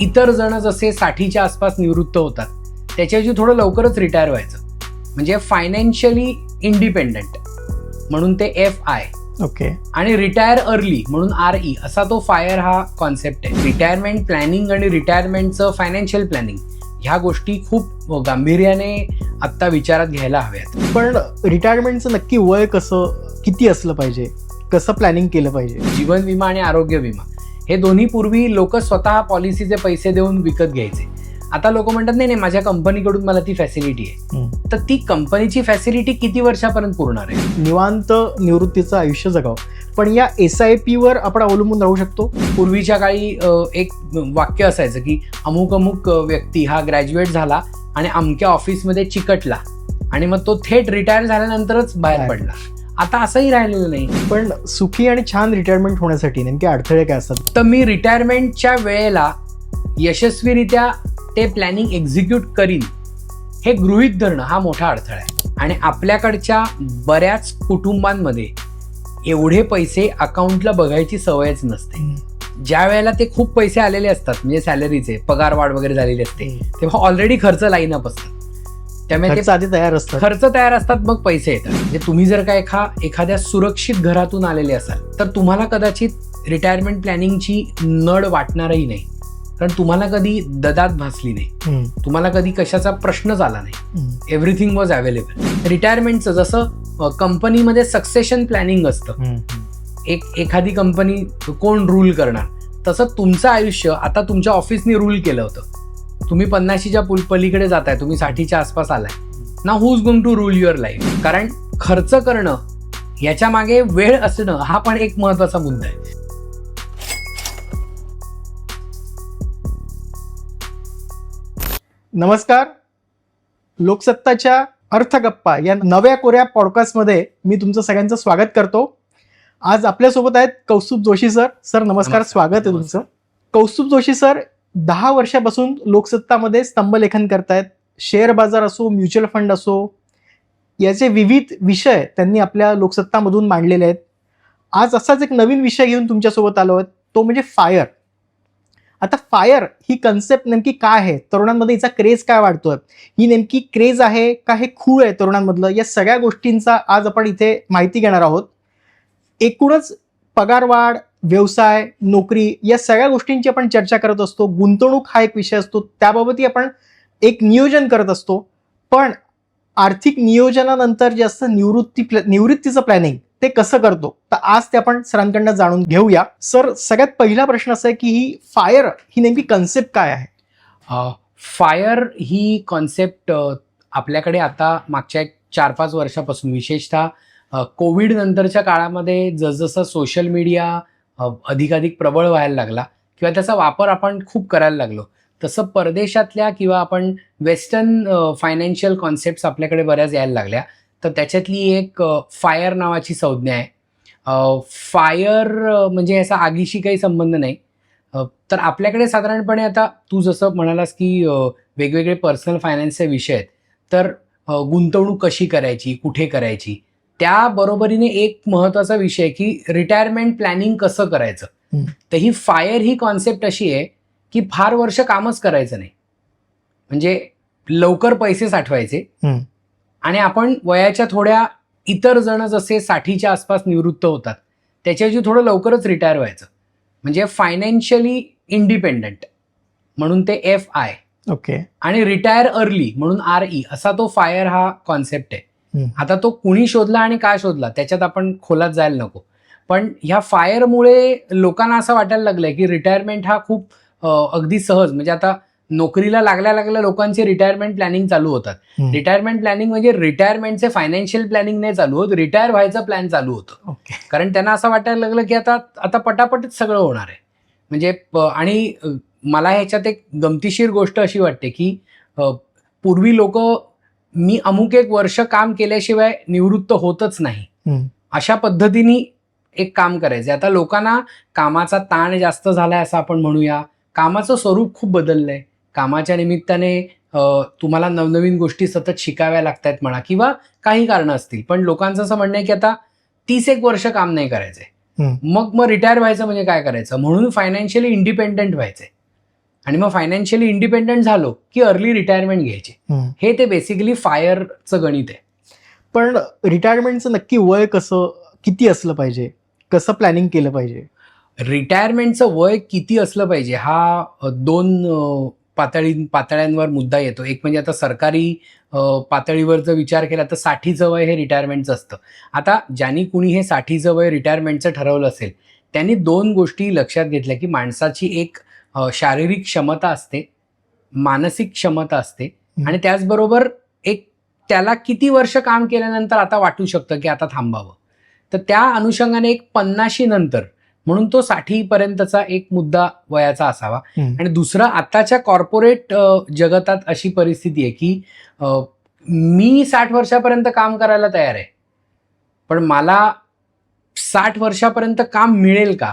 इतर जण जसे 60च्या आसपास निवृत्त होतात त्याच्याऐवजी थोडं लवकरच रिटायर व्हायचं, म्हणजे फायनान्शियली इंडिपेंडंट म्हणून ते FI. ओके. आणि रिटायर अर्ली म्हणून RE असा तो फायर हा कॉन्सेप्ट आहे. रिटायरमेंट प्लॅनिंग आणि रिटायरमेंटचं फायनान्शियल प्लॅनिंग ह्या गोष्टी खूप गांभीर्याने आत्ता विचारात घ्यायला हव्यात. पण रिटायरमेंटचं नक्की वय किती असलं पाहिजे, कसं प्लॅनिंग केलं पाहिजे? जीवन विमा आणि आरोग्य विमा हे दोन्ही पूर्वी लोक स्वतः पॉलिसीचे पैसे देऊन विकत घ्यायचे. आता लोक म्हणतात नाही नाही माझ्या कंपनीकडून मला ती फॅसिलिटी आहे. तर ती कंपनीची फॅसिलिटी किती वर्षापर्यंत पुरणार आहे? निवांत निवृत्तीचं आयुष्य जगावं, पण या SIP वर आपण अवलंबून राहू शकतो. पूर्वीच्या काळी एक वाक्य असायचं की अमुक अमुक व्यक्ती हा ग्रॅज्युएट झाला आणि अमक्या ऑफिसमध्ये चिकटला आणि मग तो थेट रिटायर झाल्यानंतरच बाहेर पडला. आता असंही राहिलेलं नाही. पण सुखी आणि छान रिटायरमेंट होण्यासाठी नेमके अडथळे काय असतात? तर मी रिटायरमेंटच्या वेळेला यशस्वीरित्या ते प्लॅनिंग एक्झिक्यूट करीन हे गृहीत धरणं हा मोठा अडथळा आहे. आणि आपल्याकडच्या बऱ्याच कुटुंबांमध्ये एवढे पैसे अकाउंटला बघायची सवयच नसते. ज्या वेळेला ते खूप पैसे आलेले असतात म्हणजे सॅलरीचे पगारवाढ वगैरे झालेली असते तेव्हा ऑलरेडी खर्च लाईनअप असतात, त्यामुळे खर्च आधी तयार असतात. खर्च तयार असतात मग पैसे येतात. म्हणजे तुम्ही जर का एखाद्या सुरक्षित घरातून आलेले असाल तर तुम्हाला कदाचित रिटायरमेंट प्लॅनिंगची नड वाटणारही नाही, कारण तुम्हाला कधी ददात भासली नाही, तुम्हाला कधी कशाचा प्रश्नच आला नाही. Everything was available. रिटायरमेंटचं जसं कंपनीमध्ये सक्सेशन प्लॅनिंग असतं, एखादी कंपनी कोण रूल करणार, तसं तुमचं आयुष्य आता तुमच्या ऑफिसने रूल केलं होतं. तुम्ही 50च्या पलीकडे जाताय, तुम्ही 60च्या आसपास आलाय ना, who is going to rule your life? कारण खर्च करणं याच्या मागे वेळ असणं हा पण एक महत्वाचा मुद्दा आहे. नमस्कार, लोकसत्ताच्या अर्थगप्पा या नव्या कोऱ्या पॉडकास्टमध्ये मी तुमचं सगळ्यांचं स्वागत करतो. आज आपल्यासोबत आहेत कौस्तुभ जोशी सर. सर नमस्कार, स्वागत आहे तुमचं. कौस्तुभ जोशी सर 10 वर्षापासून लोकसत्तामध्ये स्तंभलेखन करतायत. शेअर बाजार असो, म्युच्युअल फंड असो, याचे विविध विषय त्यांनी आपल्या लोकसत्तामधून मांडलेले आहेत. आज असाच एक नवीन विषय घेऊन तुमच्यासोबत आलो आहे, तो म्हणजे फायर. आता फायर ही कन्सेप्ट नेमकी काय आहे, तरुणांमध्ये हिचा क्रेज काय वाढतोय, ही नेमकी क्रेज आहे का हे खूळ आहे तरुणांमधलं, या सगळ्या गोष्टींचा आज आपण इथे माहिती घेणार आहोत. एकूणच पगारवाढ, व्यवसाय, नोकरी या सगळ्या गोष्टींची आपण चर्चा करत असतो. गुंतवणूक हा एक विषय असतो, त्याबाबतही आपण एक नियोजन करत असतो. पण आर्थिक नियोजनानंतर जे असतं निवृत्तीचं प्लॅनिंग ते कसं करतो, तर आज ते आपण सरांकडनं जाणून घेऊया. सर, सगळ्यात पहिला प्रश्न असा आहे की ही फायर ही नेमकी कन्सेप्ट काय आहे? फायर ही कॉन्सेप्ट आपल्याकडे आता मागच्या 4-5 वर्षापासून, विशेषतः कोविड नंतरच्या काळामध्ये जसजसं सोशल मीडिया अधिकाधिक प्रबळ व्हायला लागला किंवा त्याचा वापर आपण खूप करायला लागलो, तसं परदेशातल्या किंवा आपण वेस्टर्न फायनान्शियल कॉन्सेप्ट्स आपल्याकडे बऱ्याच यायला लागल्या. तर त्याच्यातली एक फायर नावाची संज्ञा आहे. फायर म्हणजे याचा आगीशी काही संबंध नाही. तर आपल्याकडे साधारणपणे आता तू जसं म्हणालास की वेगवेगळे पर्सनल फायनान्सचे विषय आहेत, तर गुंतवणूक कशी करायची, कुठे करायची, त्या बरोबरीने एक महत्त्वाचा विषय की रिटायरमेंट प्लॅनिंग कसं करायचं. तर ही फायर ही कॉन्सेप्ट अशी आहे की फार वर्ष कामच करायचं नाही, म्हणजे लवकर पैसे साठवायचे आणि आपण वयाच्या थोड्या इतर जण जसे 60च्या आसपास निवृत्त होतात त्याच्याऐवजी थोडं लवकरच रिटायर व्हायचं, म्हणजे फायनान्शियली इंडिपेंडंट म्हणून ते FI. ओके. आणि रिटायर अर्ली म्हणून RE असा तो फायर हा कॉन्सेप्ट आहे. आता तो कुणी शोधला आणि का शोधला त्याच्यात आपण खोलात जायला नको, पण ह्या फायरमुळे लोकांना असं वाटायला लागलंय की रिटायरमेंट हा खूप अगदी सहज, म्हणजे आता नोकरीला लागल्या लोकांचे रिटायरमेंट प्लॅनिंग चालू होतात. रिटायरमेंट प्लॅनिंग म्हणजे रिटायरमेंटचे फायनान्शियल प्लॅनिंग नाही चालू होत, रिटायर व्हायचं प्लॅन चालू होतं. कारण त्यांना असं वाटायला लागलं की आता पटापटच सगळं होणार आहे. म्हणजे आणि मला ह्याच्यात एक गमतीशीर गोष्ट अशी वाटते की पूर्वी लोक मी अमुक एक वर्ष काम केल्याशिवाय निवृत्त होतच नाही अशा पद्धतीने एक काम करायचे. आता लोकांना कामाचा ताण जास्त झालाय असं आपण म्हणूया, कामाचं स्वरूप खूप बदललंय, कामाच्या निमित्ताने तुम्हाला नवनवीन गोष्टी सतत शिकाव्या लागतायत म्हणा किंवा काही कारणं असतील, पण लोकांचं असं म्हणणं आहे की आता 30 वर्ष काम नाही करायचंय, मग रिटायर व्हायचं म्हणजे काय करायचं, म्हणून फायनान्शियली इंडिपेंडंट व्हायचंय. आणि मग फायनान्शियली इंडिपेंडंट झालो की अर्ली रिटायरमेंट घ्यायचे. हे ते बेसिकली फायरचं गणित आहे. पण रिटायरमेंटचं नक्की वय किती असलं पाहिजे, कसं प्लॅनिंग केलं पाहिजे? रिटायरमेंटचं वय किती असलं पाहिजे हा दोन पातळ्यांवर मुद्दा येतो. एक म्हणजे आता सरकारी पातळीवर जर विचार केला तर 60चं वय हे रिटायरमेंटचं असतं. आता ज्यांनी कुणी हे 60चं वय रिटायरमेंटचं ठरवलं असेल त्यांनी 2 गोष्टी लक्षात घेतल्या की माणसाची एक शारीरिक क्षमता असते, मानसिक क्षमता असते आणि त्याचबरोबर एक त्याला किती वर्ष काम केल्यानंतर आता वाटू शकतं की आता थांबावं. तर त्या अनुषंगाने एक 50 नंतर म्हणून तो 60 पर्यंतचा एक मुद्दा वयाचा असावा. आणि दुसरं, आताच्या कॉर्पोरेट जगतात अशी परिस्थिती आहे की मी 60 वर्षापर्यंत काम करायला तयार आहे, पण मला 60 वर्षापर्यंत काम मिळेल का?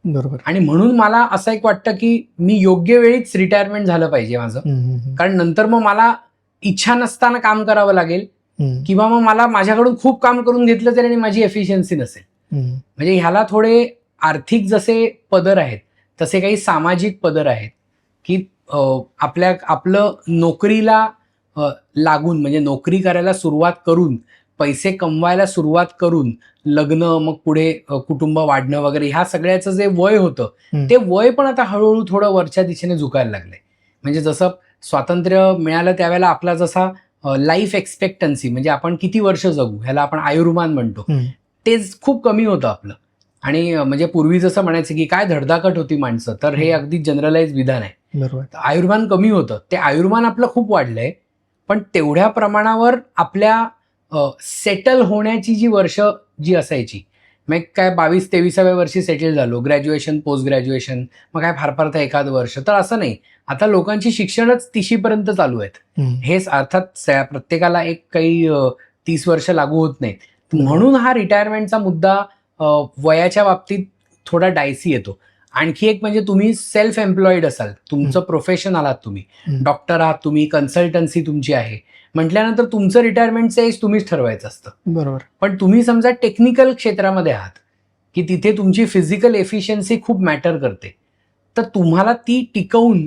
बरोबर. आणि म्हणून मला असं एक वाटतं की मी योग्य वेळीच रिटायरमेंट झालं पाहिजे माझं, कारण नंतर मग मला इच्छा नसताना काम करावं लागेल किंवा मग मला माझ्याकडून खूप काम करून घेतलं तरी माझी एफिशियन्सी नसेल. म्हणजे ह्याला थोडे आर्थिक जसे पदर आहेत तसे काही सामाजिक पदर आहेत की आपलं नोकरीला लागून म्हणजे नोकरी करायला सुरुवात करून पैसे कमवायला सुरुवात करून लग्न, मग पुढे कुटुंब वाढणं वगैरे ह्या सगळ्याचं जे वय होतं ते वय पण आता हळूहळू थोडं वरच्या दिशेने झुकायला लागलंय. म्हणजे जसं स्वातंत्र्य मिळालं त्यावेळेला आपला जसा लाईफ एक्सपेक्टन्सी म्हणजे आपण किती वर्ष जगू ह्याला आपण आयुर्मान म्हणतो, तेच खूप कमी होतं आपलं. आणि म्हणजे पूर्वी जसं म्हणायचं की काय धडधाकट होती माणसं, तर हे अगदी जनरलाइज विधान आहे. बरोबर. आयुर्मान कमी होतं, ते आयुर्मान आपलं खूप वाढलंय, पण तेवढ्या प्रमाणावर आपल्या सेटल होण्याची जी वर्ष जी असायची, मग काय 22-23व्या वर्षी सेटल झालो, ग्रॅज्युएशन पोस्ट ग्रॅज्युएशन, मग काय फार फार तर एखाद वर्ष, तर असं नाही. आता लोकांची शिक्षणच 30 पर्यंत चालू आहेत. हेच अर्थात प्रत्येकाला एक काही 30 वर्ष लागू होत नाहीत. म्हणून हा रिटायरमेंटचा मुद्दा वयाच्या बाबतीत थोडा डायसी येतो. आणखी एक म्हणजे तुम्ही सेल्फ एम्प्लॉईड असाल, तुमचं प्रोफेशन आहात, तुम्ही डॉक्टर आहात, तुम्ही कन्सल्टन्सी तुमची आहे म्हटल्यानंतर तुमचं रिटायरमेंटचं एज तुम्हीच ठरवायचं असतं. बरोबर. पण तुम्ही समजा टेक्निकल क्षेत्रामध्ये आहात की तिथे तुमची फिजिकल एफिशियन्सी खूप मॅटर करते, तर तुम्हाला ती टिकवून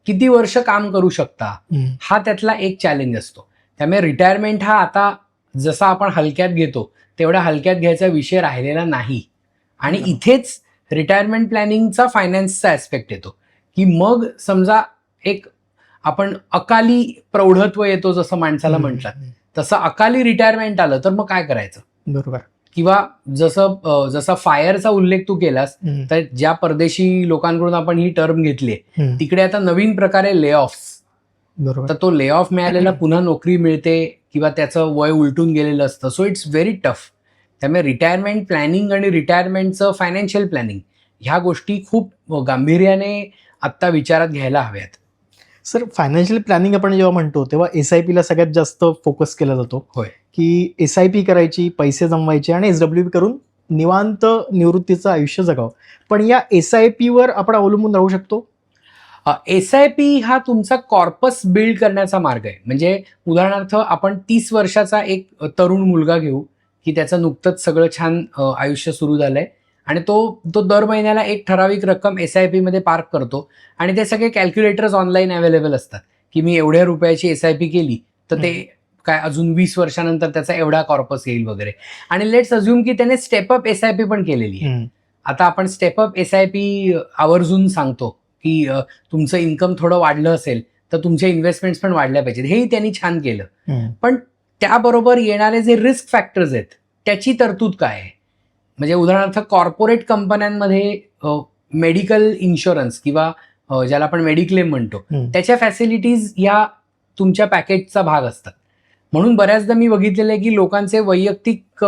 किती वर्ष काम करू शकता हा त्यातला एक चॅलेंज असतो. त्यामुळे रिटायरमेंट हा आता जसा आपण हलक्यात घेतो तेवढ्या हलक्यात घ्यायचा विषय राहिलेला नाही. आणि इथेच रिटायरमेंट प्लॅनिंगचा फायनान्सचा ऍस्पेक्ट येतो की मग समजा एक आपण अकाली प्रौढत्व येतो जसं माणसाला म्हणतात, तसं अकाली रिटायरमेंट आलं तर मग काय करायचं? बरोबर. किंवा जसा फायरचा उल्लेख तू केलास, तर ज्या परदेशी लोकांकडून आपण ही टर्म घेतली तिकडे आता नवीन प्रकारे ले ऑफ्स. बरोबर. तर तो ले ऑफ मिळालेला पुन्हा नोकरी मिळते किंवा त्याचं वय उलटून गेलेलं असतं. So it's very tough. त्यामुळे रिटायरमेंट प्लॅनिंग आणि रिटायरमेंटचं फायनान्शियल प्लॅनिंग ह्या गोष्टी खूप गांभीर्याने आत्ता विचारात घ्यायला हव्यात. सर, फायनान्शियल प्लॅनिंग आपण जेव्हा म्हणतो तेव्हा SIP ला सगळ्यात जास्त फोकस केला जातो. होय. की SIP करायची, पैसे जमवायचे आणि SWP करून निवांत निवृत्तीचं आयुष्य जगावं. पण या SIP वर आपण अवलंबून राहू शकतो? SIP हा तुमचा कॉर्पस बिल्ड करण्याचा मार्ग आहे. म्हणजे उदाहरणार्थ आपण 30 वर्षाचा एक तरुण मुलगा घेऊ की त्याचं नुकतंच सगळं छान आयुष्य सुरू झालंय आणि तो दर महिन्याला एक ठराविक रक्कम SIP मध्ये पार्क करतो आणि ते सगळे कॅल्क्युलेटर्स ऑनलाईन अवेलेबल असतात की मी एवढ्या रुपयाची SIP केली तर ते काय अजून 20 वर्षानंतर त्याचा एवढा कॉर्पस येईल वगैरे. आणि लेट्स अज्युम की त्याने स्टेपअप SIP पण केलेली आहे. आता आपण स्टेपअप SIP आवर्जून सांगतो की तुमचं इन्कम थोडं वाढलं असेल तर तुमचे इन्व्हेस्टमेंट्स पण वाढल्या पाहिजेत. हेही त्यांनी छान केलं. पण त्याबरोबर येणारे जे रिस्क फॅक्टर्स आहेत त्याची तरतूद काय आहे? म्हणजे उदाहरणार्थ कॉर्पोरेट कंपन्यांमध्ये मेडिकल इन्शुरन्स किंवा ज्याला आपण मेडिक्लेम म्हणतो त्याच्या फॅसिलिटीज या तुमच्या पॅकेजचा भाग असतात. म्हणून बऱ्याचदा मी बघितलेलं आहे की लोकांचे वैयक्तिक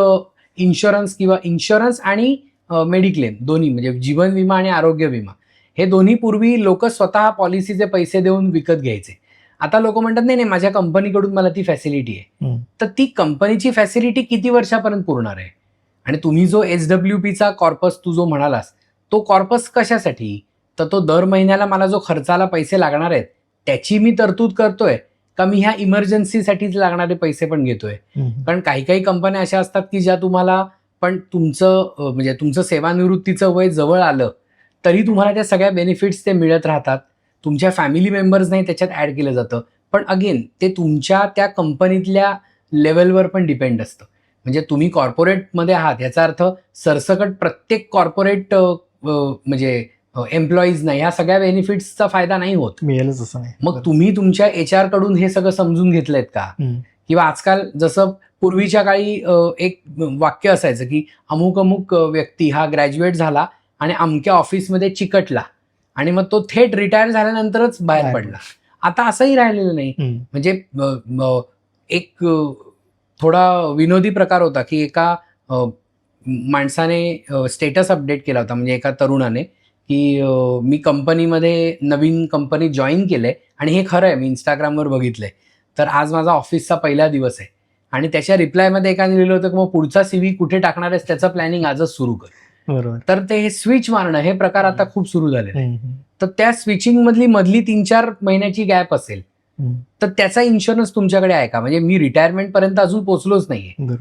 इन्शुरन्स आणि मेडिक्लेम दोन्ही म्हणजे जीवन विमा आणि आरोग्य विमा हे दोन्ही पूर्वी लोक स्वतः पॉलिसीचे पैसे देऊन विकत घ्यायचे. आता लोक म्हणतात नाही नाही माझ्या कंपनीकडून मला ती फॅसिलिटी आहे. तर ती कंपनीची फॅसिलिटी किती वर्षापर्यंत पुरणार आहे? आणि तुम्ही जो SWPचा कॉर्पस तू जो म्हणालास तो कॉर्पस कशासाठी? तर तो दर महिन्याला मला जो खर्चाला पैसे लागणार आहेत त्याची मी तरतूद करतोय का मी ह्या इमर्जन्सीसाठीच लागणारे पैसे पण घेतोय? कारण काही काही कंपन्या अशा असतात की ज्या तुम्हाला पण तुमचं सेवानिवृत्तीचं वय जवळ आलं तरी तुम्हाला त्या सगळ्या बेनिफिट्स ते मिळत राहतात. तुमच्या फॅमिली मेंबर्सनाही त्याच्यात ॲड केलं जातं. पण अगेन ते तुमच्या त्या कंपनीतल्या लेवलवर पण डिपेंड असतं. म्हणजे तुम्ही कॉर्पोरेटमध्ये आहात याचा अर्थ सरसकट प्रत्येक कॉर्पोरेट म्हणजे एम्प्लॉईजना ह्या सगळ्या बेनिफिट्सचा फायदा नाही होत. मिळेलच असं नाही. मग तुम्ही तुमच्या HR कडून हे सगळं समजून घेतलंयत का? किंवा आजकाल जसं पूर्वीच्या काळी एक वाक्य असायचं की अमुक अमुक व्यक्ती हा ग्रॅज्युएट झाला आणि अमक्या ऑफिसमध्ये चिकटला आणि मग तो थेट रिटायर झाल्यानंतरच बाहेर पडला. आता असंही राहिलेलं नाही. म्हणजे एक थोडा विनोदी प्रकार होता की एका माणसाने स्टेटस अपडेट केला होता, म्हणजे एका तरुणाने, की मी कंपनीमध्ये नवीन कंपनी जॉईन केलंय आणि हे खरं आहे, मी इंस्टाग्रामवर बघितलंय, तर आज माझा ऑफिसचा पहिला दिवस आहे. आणि त्याच्या रिप्लायमध्ये एकाने लिहिलं होतं की मग पुढचा CV कुठे टाकणार आहेस त्याचं प्लॅनिंग आजच सुरू कर. बरोबर. तर ते हे स्विच मारणं हे प्रकार आता खूप सुरू झालेले आहे. तर त्या स्विचिंग मधली 3-4 महिन्याची गॅप असेल तर त्याचा इन्शुरन्स तुमच्याकडे आहे का? म्हणजे मी रिटायरमेंट पर्यंत अजून पोहोचलोच नाहीये.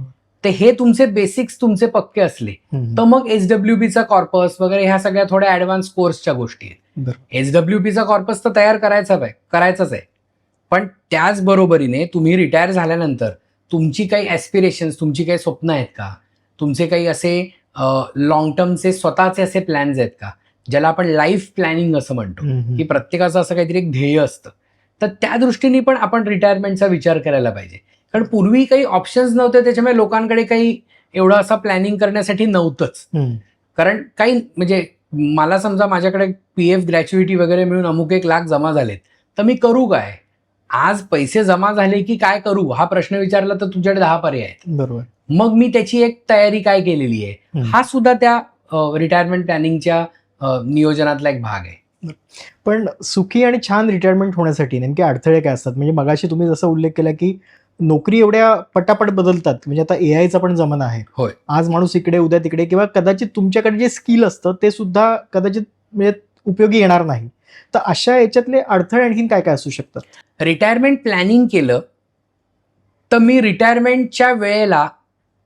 तर हे तुमचे बेसिक्स तुमचे पक्के असले तर मग SWBचा कॉर्पस वगैरे ह्या सगळ्या थोड्या ऍडव्हान्स कोर्सच्या गोष्टी आहेत. SWBचा कॉर्पस तर तयार करायचाच आहे. पण त्याच बरोबरीने तुम्ही रिटायर झाल्यानंतर तुमची काही ऍस्पिरेशन्स, तुमची काही स्वप्न आहेत का? तुमचे काही असे लॉंग टर्मचे स्वतःचे असे प्लॅन्स आहेत का, ज्याला आपण लाईफ प्लॅनिंग असं म्हणतो, की प्रत्येकाचं असं काहीतरी एक ध्येय असतं. तर त्या दृष्टीने पण आपण रिटायरमेंटचा विचार करायला पाहिजे. कारण पूर्वी काही ऑप्शन्स नव्हते, त्याच्यामुळे लोकांकडे काही एवढा असा प्लॅनिंग करण्यासाठी नव्हतंच. कारण काही म्हणजे मला समजा माझ्याकडे PF ग्रॅच्युइटी वगैरे मिळून अमुक 1 लाख जमा झालेत, तर मी करू काय? आज पैसे जमा झाले की काय करू हा प्रश्न विचारला तर तुझ्याकडे 10 पर्याय आहेत. बरोबर. मग मी त्याची एक तयारी काय केलेली आहे, हा सुद्धा त्या रिटायरमेंट प्लॅनिंगच्या नियोजनातला एक भाग आहे. पण सुखी आणि छान रिटायरमेंट होण्यासाठी नेमके अडथळे काय असतात? म्हणजे मगाशी तुम्ही जसा उल्लेख केला की नोकरी एवढ्या पटापट बदलतात, म्हणजे आता AIचा पण जमाना आहे. होय. आज माणूस इकडे उद्या तिकडे, किंवा कदाचित तुमच्याकडे जे स्किल असतं ते सुद्धा कदाचित म्हणजे उपयोगी येणार नाही. तर अशा याच्यातले अडथळे आणखीन काय काय असू शकतात? रिटायरमेंट प्लॅनिंग केलं तर मी रिटायरमेंटच्या वेळेला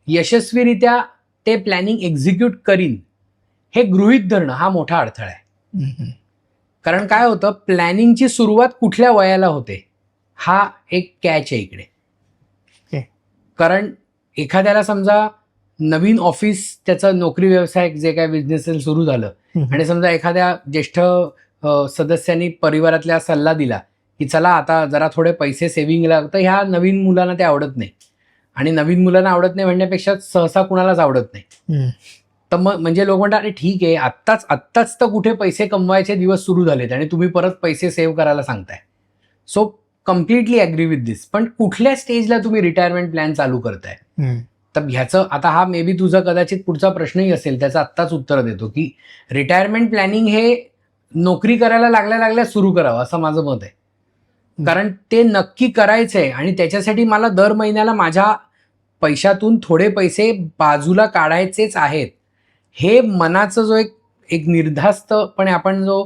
यशस्वीरित्या ते प्लॅनिंग एक्झिक्यूट करीन हे गृहीत धरणं हा मोठा अडथळा आहे. कारण काय होतं, प्लॅनिंगची सुरुवात कुठल्या वयाला होते हा एक कॅच आहे इकडे. कारण एखाद्याला समजा नवीन ऑफिस, त्याचं नोकरी व्यवसाय जे काय बिझनेस सुरू झालं आणि समजा एखाद्या ज्येष्ठ सदस्यांनी परिवारातल्या सल्ला दिला की चला आता जरा थोडे पैसे सेव्हिंगला, तर ह्या नवीन मुलांना ते आवडत नाही. आणि नवीन मुलांना आवडत नाही म्हणण्यापेक्षा सहसा कुणालाच आवडत नाही. तर मग म्हणजे लोक म्हणतात अरे ठीक आहे, आत्ताच तर कुठे पैसे कमवायचे दिवस सुरू झालेत आणि तुम्ही परत पैसे सेव्ह करायला सांगताय. सो कम्प्लिटली ॲग्री विथ दिस. पण कुठल्या स्टेजला तुम्ही रिटायरमेंट प्लॅन चालू करताय, तर ह्याचं आता हा मे बी तुझा कदाचित पुढचा प्रश्नही असेल, त्याचं आत्ताच उत्तर देतो की रिटायरमेंट प्लॅनिंग हे नोकरी करायला लागल्या सुरू करावं असं माझं मत आहे. कारण ते नक्की करायचंय आणि त्याच्यासाठी मला दर महिन्याला माझ्या पैशातून थोडे पैसे बाजूला काढायचेच आहेत. हे मनाचं जो एक निर्धास्तपणे आपण जो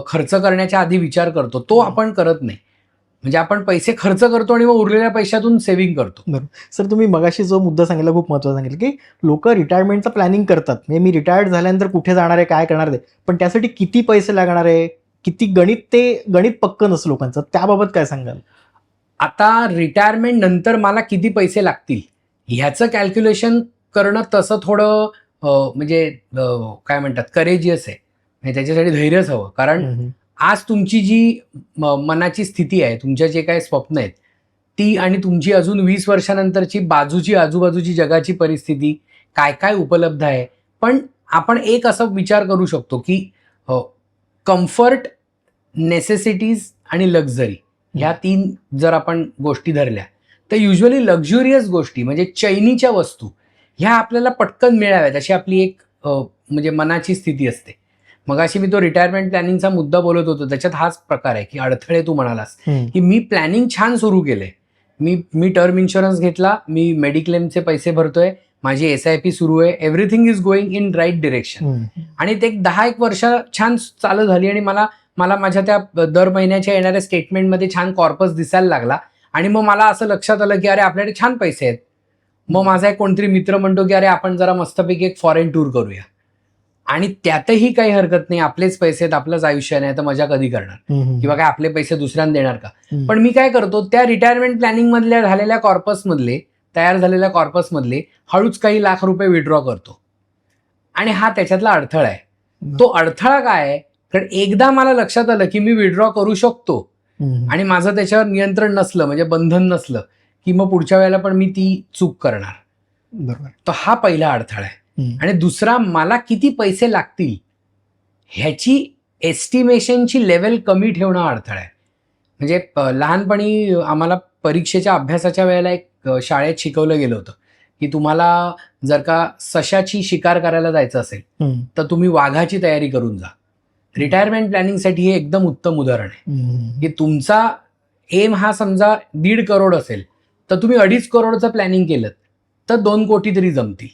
खर्च करण्याच्या आधी विचार करतो तो आपण करत नाही. म्हणजे आपण पैसे खर्च करतो आणि मग उरलेल्या पैशातून सेव्हिंग करतो. बरोबर. सर, तुम्ही मगाशी जो मुद्दा सांगितला खूप महत्त्वाचा सांगितलं की लोक रिटायरमेंटचं प्लॅनिंग करतात, म्हणजे मी रिटायर्ड झाल्यानंतर कुठे जाणार आहे, काय करणार आहे, पण त्यासाठी किती पैसे लागणार आहे, किती गणित पक्क नसतं लोकांचं, त्याबाबत काय सांगाल? आता रिटायरमेंट नंतर मला किती पैसे लागतील ह्याचं कॅल्क्युलेशन करणं तसं थोडं म्हणजे काय म्हणतात करेजियस आहे. म्हणजे त्याच्यासाठी धैर्यच हवं. कारण आज तुमची जी मनाची स्थिती आहे, तुमच्या जे काही स्वप्न आहेत ती आणि तुमची अजून 20 वर्षानंतरची आजूबाजूची जगाची परिस्थिती काय काय उपलब्ध आहे. पण आपण एक असा विचार करू शकतो की कम्फर्ट, नेसेसिटीज आणि लक्झरी ह्या 3 जर आपण गोष्टी धरल्या तर युजली लक्झुरियस गोष्टी म्हणजे चैनीच्या वस्तू ह्या आपल्याला पटकन मिळाव्यात अशी आपली एक म्हणजे मनाची स्थिती असते. मगाशी मी तो रिटायरमेंट प्लॅनिंगचा मुद्दा बोलत होतो, त्याच्यात हाच प्रकार आहे की अडथळे तू म्हणालास की मी प्लॅनिंग छान सुरू केले, मी टर्म इन्शुरन्स घेतला, मी मेडिक्लेमचे पैसे भरतोय, माझी SIP सुरू आहे, everything is going in right direction. आणि ते 10-1 वर्ष छान चालू झाली आणि मला माझ्या त्या दर महिन्याच्या येणाऱ्या स्टेटमेंटमध्ये छान कॉर्पस दिसायला लागला. आणि मग मला असं लक्षात आलं की अरे आपल्याकडे छान पैसे आहेत. मग माझा एक कोणतरी मित्र म्हणतो की अरे आपण जरा मस्तपैकी एक फॉरेन टूर करूया. आणि त्यातही काही हरकत नाही, आपलेच पैसे आहेत, आपलंच आयुष्य नाही तर मजा कधी करणार किंवा काय आपले पैसे दुसऱ्यांना देणार का. पण मी काय करतो, त्या रिटायरमेंट प्लॅनिंग मधल्या झालेल्या कॉर्पसमधले, तयार झालेल्या कॉर्पसमधले हळूच काही लाख रुपये विड्रॉ करतो. आणि हा त्याच्यातला अडथळा आहे. तो अडथळा काय आहे, कारण एकदा मला लक्षात आलं की मी विड्रॉ करू शकतो आणि माझं त्याच्यावर नियंत्रण नसलं, म्हणजे बंधन नसलं, की मग पुढच्या वेळेला पण मी ती चूक करणार. बरोबर. तर हा पहिला अडथळा आहे. आणि दुसरा, मला किती पैसे लागतील ह्याची एस्टिमेशनची लेवल कमी ठेवणं हा अडथळा आहे. म्हणजे लहानपणी आम्हाला परीक्षेच्या अभ्यासाच्या वेळेला एक शाळेत शिकवलं गेलं होतं की तुम्हाला जर का सशाची शिकार करायला जायचं असेल तर तुम्ही वाघाची तयारी करून जा. रिटायरमेंट प्लॅनिंगसाठी हे एकदम उत्तम उदाहरण आहे की तुमचा एम हा समजा 1.5 करोड असेल तर तुम्ही 2.5 करोडचं प्लॅनिंग केलं तर 2 कोटी तरी जमतील.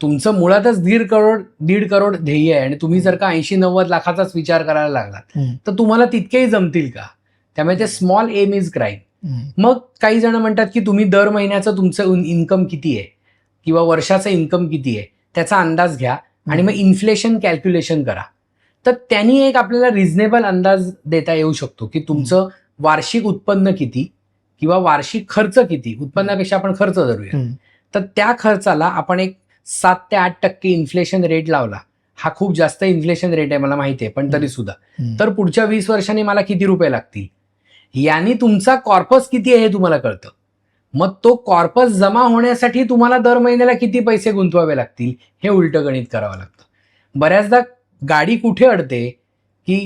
तुमचं मुळातच 1.5 करोड ध्येय आहे आणि तुम्ही जर का 80-90 लाखाचाच विचार करायला लागलात तर तुम्हाला तितकेही जमतील का. त्यामुळे ते स्मॉल एम इज क्राईम. मग काही जण म्हणतात की तुम्ही दर महिन्याचं तुमचं इन्कम किती आहे किंवा वर्षाचं इन्कम किती आहे त्याचा अंदाज घ्या आणि मग इन्फ्लेशन कॅल्क्युलेशन करा. तर त्यांनी एक आपल्याला रिझनेबल अंदाज देता येऊ शकतो की तुमचं वार्षिक उत्पन्न किती किंवा वार्षिक खर्च किती. उत्पन्नापेक्षा आपण खर्च धरूया, तर त्या खर्चाला आपण एक 7 ते 8% इन्फ्लेशन रेट लावला. हा खूप जास्त इन्फ्लेशन रेट आहे मला माहिती आहे, पण तरी सुद्धा, तर पुढच्या 20 वर्षांनी मला किती रुपये लागतील, यांनी तुमचा कॉर्पस किती आहे हे तुम्हाला कळतं. मग तो कॉर्पस जमा होण्यासाठी तुम्हाला दर महिन्याला किती पैसे गुंतवावे लागतील हे उलटं गणित करावं लागतं. बऱ्याचदा गाडी कुठे अडते की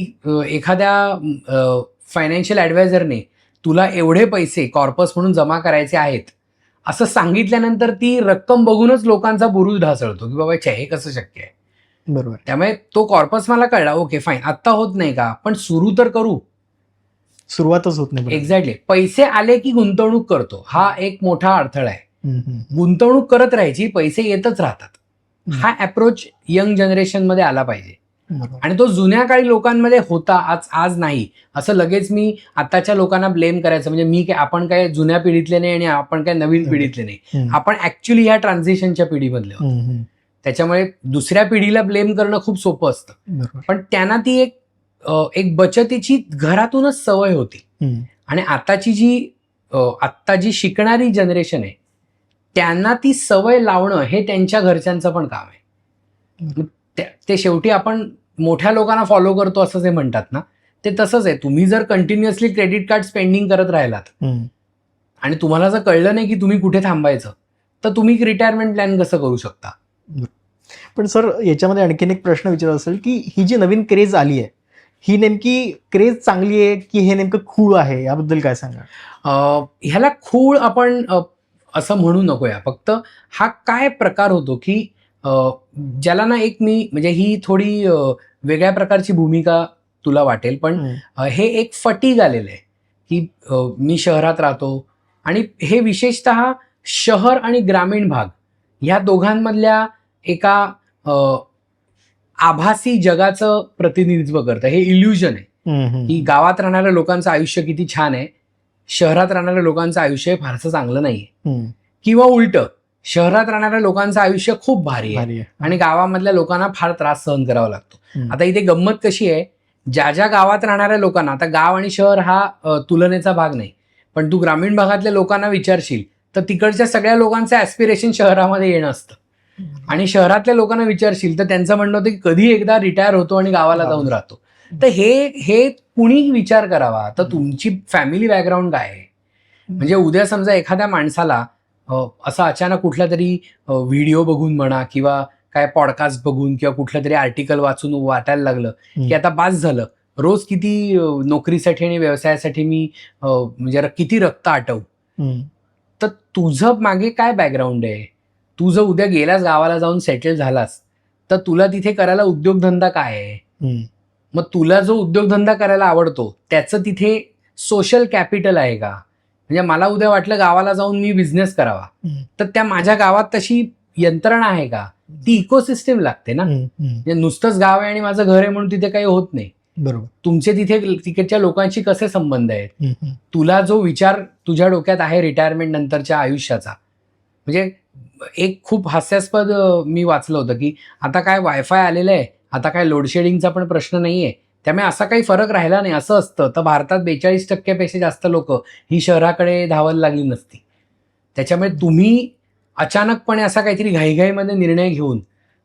एखाद्या फायनान्शियल ॲडवायझरने तुला एवढे पैसे कॉर्पस म्हणून जमा करायचे आहेत असं सांगितल्यानंतर ती रक्कम बघूनच लोकांचा बुरुज ढासळतो की बाबा हे कसं शक्य आहे. बरोबर. त्यामुळे तो कॉर्पस मला कळला, ओके फाईन, आत्ता होत नाही का, पण सुरू तर करू. सुरुवातच होत नाही. एक्झॅक्टली. पैसे आले की गुंतवणूक करतो, हा एक मोठा अडथळा आहे. गुंतवणूक करत राहायची, पैसे येतच राहतात. हा अप्रोच यंग जनरेशन मध्ये आला पाहिजे. आणि तो जुन्या काळी लोकांमध्ये होता, आज नाही. असं लगेच मी आताच्या लोकांना ब्लेम करायचं, म्हणजे आपण काय जुन्या पिढीतले नाही आणि आपण काय नवीन पिढीतले नाही, आपण ऍक्च्युली ह्या ट्रान्झिशनच्या पिढीमधले आहोत. त्याच्यामुळे दुसऱ्या पिढीला ब्लेम करणं खूप सोपं असतं, पण त्यांना ती एक बचतीची घरातूनच सवय होती. आणि आत्ता जी शिकणारी जनरेशन आहे त्यांना ती सवय लावणं हे त्यांच्या घरच्यांचं पण काम आहे. ते शेवटी आपण मोठ्या लोकांना फॉलो करतो असं जे म्हणतात ना, ते तसंच आहे. तुम्ही जर कंटिन्युअसली क्रेडिट कार्ड स्पेंडिंग करत राहिलात आणि तुम्हाला जर कळलं नाही की तुम्ही कुठे थांबायचं, तर तुम्ही रिटायरमेंट प्लॅन कसं करू शकता. पण सर, याच्यामध्ये आणखीन एक प्रश्न विचारत असेल की ही जी नवीन क्रेज आली आहे, ही नेमकी क्रेज चांगली आहे की हे नेमकं खूळ आहे, याबद्दल काय सांगा. ह्याला खूळ आपण असं म्हणू नकोया. फक्त हा काय प्रकार होतो की ज्याला ना म्हणजे ही थोडी वेगळ्या प्रकारची भूमिका तुला वाटेल, पण हे एक फटीग आलेलं आहे की मी शहरात राहतो आणि हे विशेषतः शहर आणि ग्रामीण भाग ह्या दोघांमधल्या एका आभासी जगाचं प्रतिनिधित्व करतं. हे इल्युजन आहे की गावात राहणाऱ्या लोकांचं आयुष्य किती छान आहे, शहरात राहणाऱ्या लोकांचं आयुष्य फारसं चांगलं नाहीये, किंवा उलटं, शहरात राहणाऱ्या लोकांचं आयुष्य खूप भारी आहे आणि गावामधल्या लोकांना फार त्रास सहन करावा लागतो. आता इथे गंमत कशी आहे, ज्या गावात राहणाऱ्या लोकांना, आता गाव आणि शहर हा तुलनेचा भाग नाही, पण तू ग्रामीण भागातल्या लोकांना विचारशील तर तिकडच्या सगळ्या लोकांचं ऍस्पिरेशन शहरामध्ये येणं असतं, आणि शहरातल्या लोकांना विचारशील तर त्यांचं म्हणणं होतं की कधी एकदा रिटायर होतो आणि गावाला जाऊन राहतो. तर हे कुणी विचार करावा, तर तुमची फॅमिली बॅकग्राऊंड काय आहे. म्हणजे उद्या समजा एखाद्या माणसाला असं अचानक कुठला तरी व्हिडिओ बघून म्हणा किंवा काय पॉडकास्ट बघून किंवा कुठलं तरी आर्टिकल वाचून वाटायला लागलं की आता बास झालं, रोज किती नोकरीसाठी आणि व्यवसायासाठी मी म्हणजे किती रक्त आटवू. तर तुझं मागे काय बॅकग्राऊंड आहे, तू जर उद्या गेलास गावाला जाऊन सेटल झालास तर तुला तिथे करायला उद्योगधंदा काय आहे. मग तुला जो उद्योगधंदा करायला आवडतो त्याचं तिथे सोशल कॅपिटल आहे का. म्हणजे मला उद्या वाटलं गावाला जाऊन मी बिझनेस करावा, तर त्या माझ्या गावात तशी यंत्रणा आहे का, ती इकोसिस्टीम लागते ना. म्हणजे नुसतंच गाव आहे आणि माझं घर आहे म्हणून तिथे काही होत नाही. बरोबर. तुमचे तिकडच्या लोकांशी कसे संबंध आहेत, तुला जो विचार तुझ्या डोक्यात आहे रिटायरमेंट नंतरच्या आयुष्याचा, म्हणजे एक खूप हास्यास्पद मी वाचलं होतं की आता काय वायफाय आलेलं आहे, आता काय लोडशेडिंगचा पण प्रश्न नाहीये, त्यामुळे असा काही फरक राहिला नाही. असं असतं तर भारतात 42% पेक्षा जास्त लोक ही शहराकडे धावायला लागली नसती. त्याच्यामुळे तुम्ही अचानकपणे असा काहीतरी घाईघाईमध्ये निर्णय घेऊन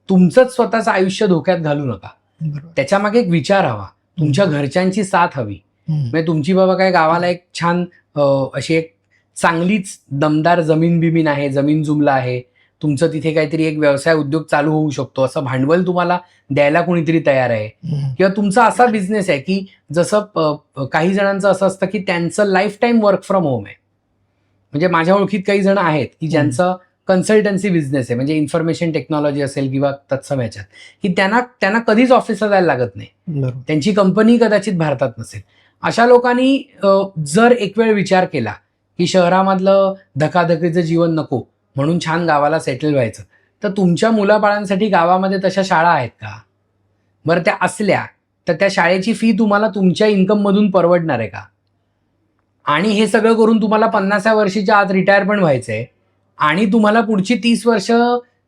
तुमचंच स्वतःचं आयुष्य धोक्यात घालू नका. बरोबर. त्याच्यामागे एक विचार हवा, तुमच्या घरच्यांची साथ हवी. म्हणजे तुमची बाबा काय गावाला एक छान अशी एक चांगलीच दमदार जमीन बिमीन आहे, जमीन जुमला आहे, तुमचं तिथे काहीतरी एक व्यवसाय उद्योग चालू होऊ शकतो, असं भांडवल तुम्हाला द्यायला कोणीतरी तयार आहे. किंवा तुमचा असा बिझनेस आहे की जसं काही जणांचं असं असतं की त्यांचं life time work from home आहे. म्हणजे माझ्या ओळखीत काही जण आहेत की ज्यांचं कन्सल्टन्सी बिझनेस आहे, म्हणजे इन्फॉर्मेशन टेक्नॉलॉजी असेल किंवा तत्सम याच्यात, की त्यांना कधीच ऑफिसला जायला लागत नाही. बरोबर. त्यांची कंपनी कदाचित भारतात नसेल. अशा लोकांनी जर एक वेळ विचार केला की शहरामधलं धकाधकीचं जीवन नको म्हणून छान गावाला सेटल व्हायचं, तर तुमच्या मुलाबाळांसाठी गावामध्ये तशा शाळा आहेत का? बरं त्या असल्या तर त्या शाळेची फी तुम्हाला तुमच्या इन्कममधून परवडणार आहे का? आणि हे सगळं करून तुम्हाला 50व्या वर्षीच्या आत रिटायर पण व्हायचंय आणि तुम्हाला पुढची 30 वर्ष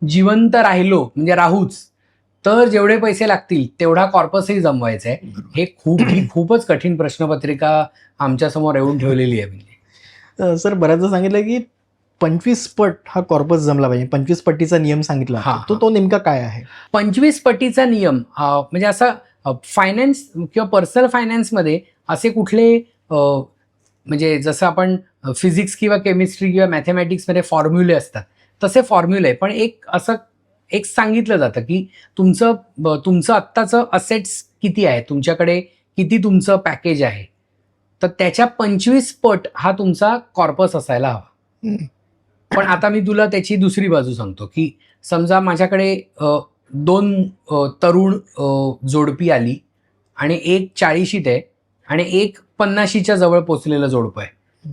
जिवंत राहिलो म्हणजे राहूच तर जेवढे पैसे लागतील तेवढा कॉर्पसही जमवायचा आहे. हे ही खूपच कठीण प्रश्नपत्रिका आमच्या समोर येऊन ठेवलेली आहे. म्हणजे सर बऱ्याचदा सांगितलं की 25 पट हा कॉर्पस जमला पाहिजे. 25 पटीचा नियम सांगितला हा, तो नेमका काय आहे? 25 पटीचा नियम म्हणजे असा फायनान्स किंवा पर्सनल फायनान्समध्ये असे कुठले म्हणजे जसं आपण फिजिक्स किंवा केमिस्ट्री किंवा मॅथमॅटिक्समध्ये फॉर्म्युले असतात तसे फॉर्म्युले, पण एक सांगितलं जातं की तुमचं आत्ताचं असेट्स किती आहे, तुमच्याकडे किती तुमचं पॅकेज आहे, तर त्याच्या 25 पट हा तुमचा कॉर्पस असायला हवा. पण आता मी तुला त्याची दुसरी बाजू सांगतो की समजा माझ्याकडे 2 तरुण जोडपी आली आणि एक 40शीत आहे आणि एक 50शीच्या जवळ पोचलेलं जोडपं आहे.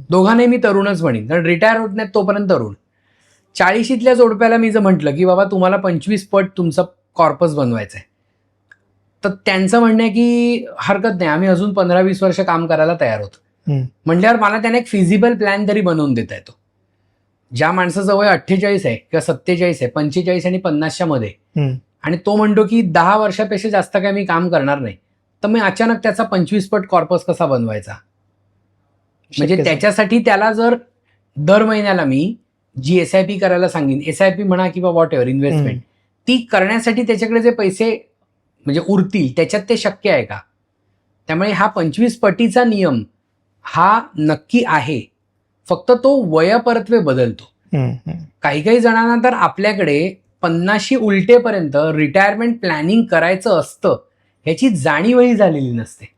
दोघांनाही मी तरुणच म्हणेन, कारण रिटायर होत नाहीत तोपर्यंत तरुण. 40शीतल्या जोडप्याला मी जर म्हटलं की बाबा तुम्हाला 25 पट तुमचं कॉर्पस बनवायचं आहे, तर त्यांचं म्हणणं आहे की हरकत नाही, आम्ही अजून 15-20 वर्ष काम करायला तयार होतो. म्हटल्यावर मला त्याने एक फिजिबल प्लॅन तरी बनवून देता येतो. ज्या माणसाचं वय 48 आहे किंवा 47 आहे, 45 आणि 50च्या मध्ये, आणि तो म्हणतो की 10 वर्षापेक्षा जास्त काय मी काम करणार नाही, तर मी अचानक त्याचा 25 पट कॉर्पस कसा बनवायचा? म्हणजे त्याच्यासाठी त्याला जर दर महिन्याला मी जी SIP करायला सांगेन, SIP म्हणा किंवा व्हॉट एव्हर इन्व्हेस्टमेंट, ती करण्यासाठी त्याच्याकडे जे पैसे म्हणजे उरतील त्याच्यात ते शक्य आहे का? त्यामुळे हा 25 पटीचा नियम हा नक्की आहे, फक्त तो वयापरत्वे बदलतो. काही जणांना तर आपल्याकडे 50शी उलटेपर्यंत रिटायरमेंट प्लॅनिंग करायचं असतं ह्याची जाणीवही झालेली नसते.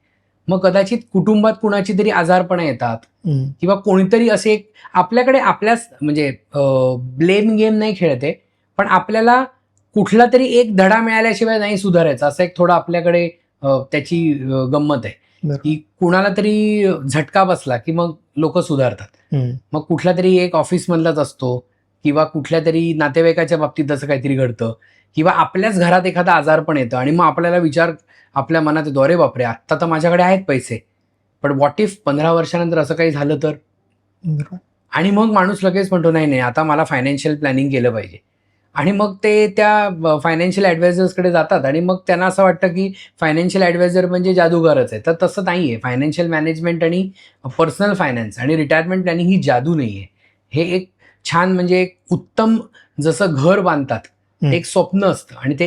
मग कदाचित कुटुंबात कुणाची तरी आजारपणं येतात किंवा कोणीतरी असे आपल्याकडे आपल्याच म्हणजे ब्लेम गेम नाही खेळते, पण आपल्याला कुठला तरी एक धडा मिळाल्याशिवाय नाही सुधारायचा, असं एक थोडं आपल्याकडे त्याची गंमत आहे की कुणाला तरी झटका बसला की मग लोक सुधारतात. मग कुठला तरी एक ऑफिसमधलाच असतो किंवा कुठल्या तरी नातेवाईकाच्या बाबतीत असं काहीतरी घडतं किंवा आपल्याच घरात एखादा आजारपण येतं आणि मग आपल्याला विचार आपल्या मनात येतो, अरे बापरे, आत्ता तर माझ्याकडे आहेत पैसे, पण व्हॉट इफ 15 वर्षानंतर असं काही झालं तर? आणि मग माणूस लगेच म्हणतो नाही आता मला फायनान्शियल प्लॅनिंग केलं पाहिजे. आणि मग ते त्या फायनान्शियल ॲडवायझर्सकडे जातात आणि मग त्यांना असं वाटतं की फायनान्शियल ॲडवायझर म्हणजे जादूगारच आहे. तर तसं नाही आहे. फायनान्शियल मॅनेजमेंट आणि पर्सनल फायनान्स आणि रिटायरमेंट प्लॅनिंग ही जादू नाही आहे. हे एक छान म्हणजे एक उत्तम जसं घर बांधतात, एक स्वप्न असतं आणि ते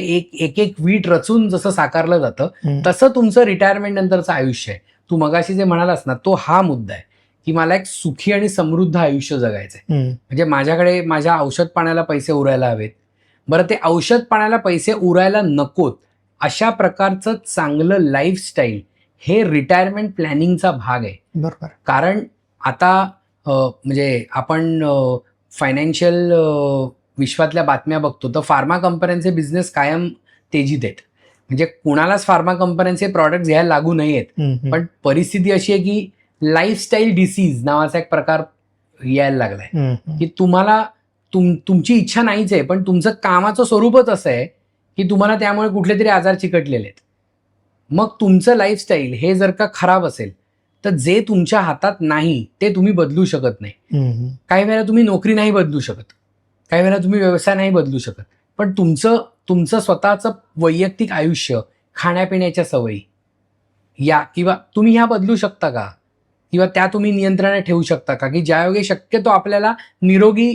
एक वीट रचून जसं साकारलं जातं तसं तुमचं रिटायरमेंट नंतरचं आयुष्य आहे. तू मगाशी जे म्हणालास ना, तो हा मुद्दा आहे की मला एक सुखी आणि समृद्ध आयुष्य जगायचं आहे. म्हणजे माझ्याकडे माझ्या औषध पाण्याला पैसे उरायला हवेत. बरं, ते औषध पाण्याला पैसे उरायला नकोत अशा प्रकारचं चांगलं लाईफस्टाईल हे रिटायरमेंट प्लॅनिंगचा भाग आहे. बरोबर. कारण आता म्हणजे आपण फायनान्शियल विश्वातल्या बातम्या बघतो तर फार्मा कंपन्यांचे बिझनेस कायम तेजीत आहेत. म्हणजे कुणालाच फार्मा कंपन्यांचे प्रॉडक्ट घ्यायला लागू नयेत, पण परिस्थिती अशी आहे की लाईफस्टाईल डिसीज नावाचा एक प्रकार यायला लागलाय की तुम्हाला तुमची इच्छा नाहीच आहे, पण तुमचं कामाचं स्वरूपच असं आहे की तुम्हाला त्यामुळे कुठले तरी आजार चिकटलेले आहेत. मग तुमचं लाईफस्टाईल हे जर का खराब असेल तर जे तुमच्या हातात नाही ते तुम्ही बदलू शकत नाही. काही वेळा तुम्ही नोकरी नाही बदलू शकत, काही वेळेला तुम्ही व्यवसाय नाही बदलू शकत, पण तुमचं स्वतःचं वैयक्तिक आयुष्य, खाण्यापिण्याच्या सवयी या किंवा तुम्ही ह्या बदलू शकता का? किंवा त्या तुम्ही नियंत्रणात ठेवू शकता का, की ज्यावेळी शक्यतो आपल्याला निरोगी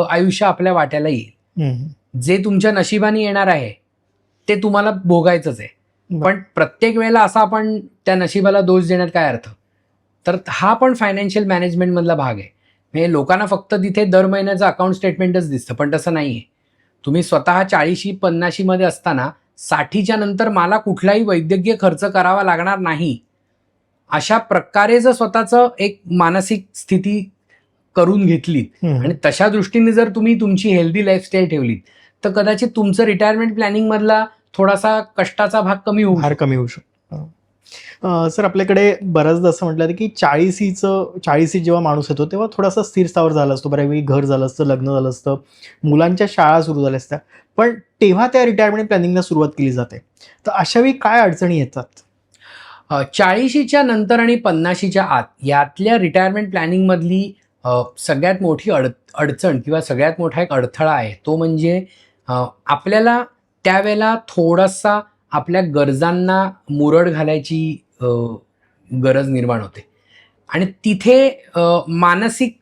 आयुष्य आपल्या वाट्याला येईल. जे तुमच्या नशिबाने येणार आहे ते तुम्हाला भोगायचंच आहे. पण प्रत्येक वेळेला असा आपण त्या नशिबाला दोष देण्यात काय अर्थ? तर हा पण फायनान्शियल मॅनेजमेंट मधला भाग आहे. म्हणजे लोकांना फक्त तिथे दर महिन्याचं अकाउंट स्टेटमेंटच दिसतं, पण तसं नाहीये. तुम्ही स्वतः 40-50 मध्ये असताना 60च्या नंतर मला कुठलाही वैद्यकीय खर्च करावा लागणार नाही, अशा प्रकारे जर स्वतःचं एक मानसिक स्थिती करून घेतलीत आणि तशा दृष्टीने जर तुम्ही तुमची हेल्दी लाईफस्टाईल ठेवलीत, तर कदाचित तुमचं रिटायरमेंट प्लॅनिंग मधला थोडासा कष्टाचा भाग कमी होऊ शकतो. सर, आपल्याकडे बऱ्याचदा असं म्हटलं की 40 जेव्हा माणूस येतो तेव्हा थोडासा स्थिर स्थावर झाला असतो, बऱ्यापैकी घर झालं असतं, लग्न झालं असतं, मुलांच्या शाळा सुरू झाल्या असत्या, पण तेव्हा त्या रिटायरमेंट प्लॅनिंगला सुरुवात केली जाते. तर अशावेळी काय अडचणी येतात? 40च्या नंतर आणि 50च्या आत यातल्या रिटायरमेंट प्लॅनिंग मधली सगळ्यात मोठी अडचण किंवा सगळ्यात मोठा एक अडथळा आहे तो म्हणजे आपल्याला त्यावेळेला थोडासा आपल्या गरजांना मुरड घालायची गरज निर्माण होते आणि तिथे मानसिक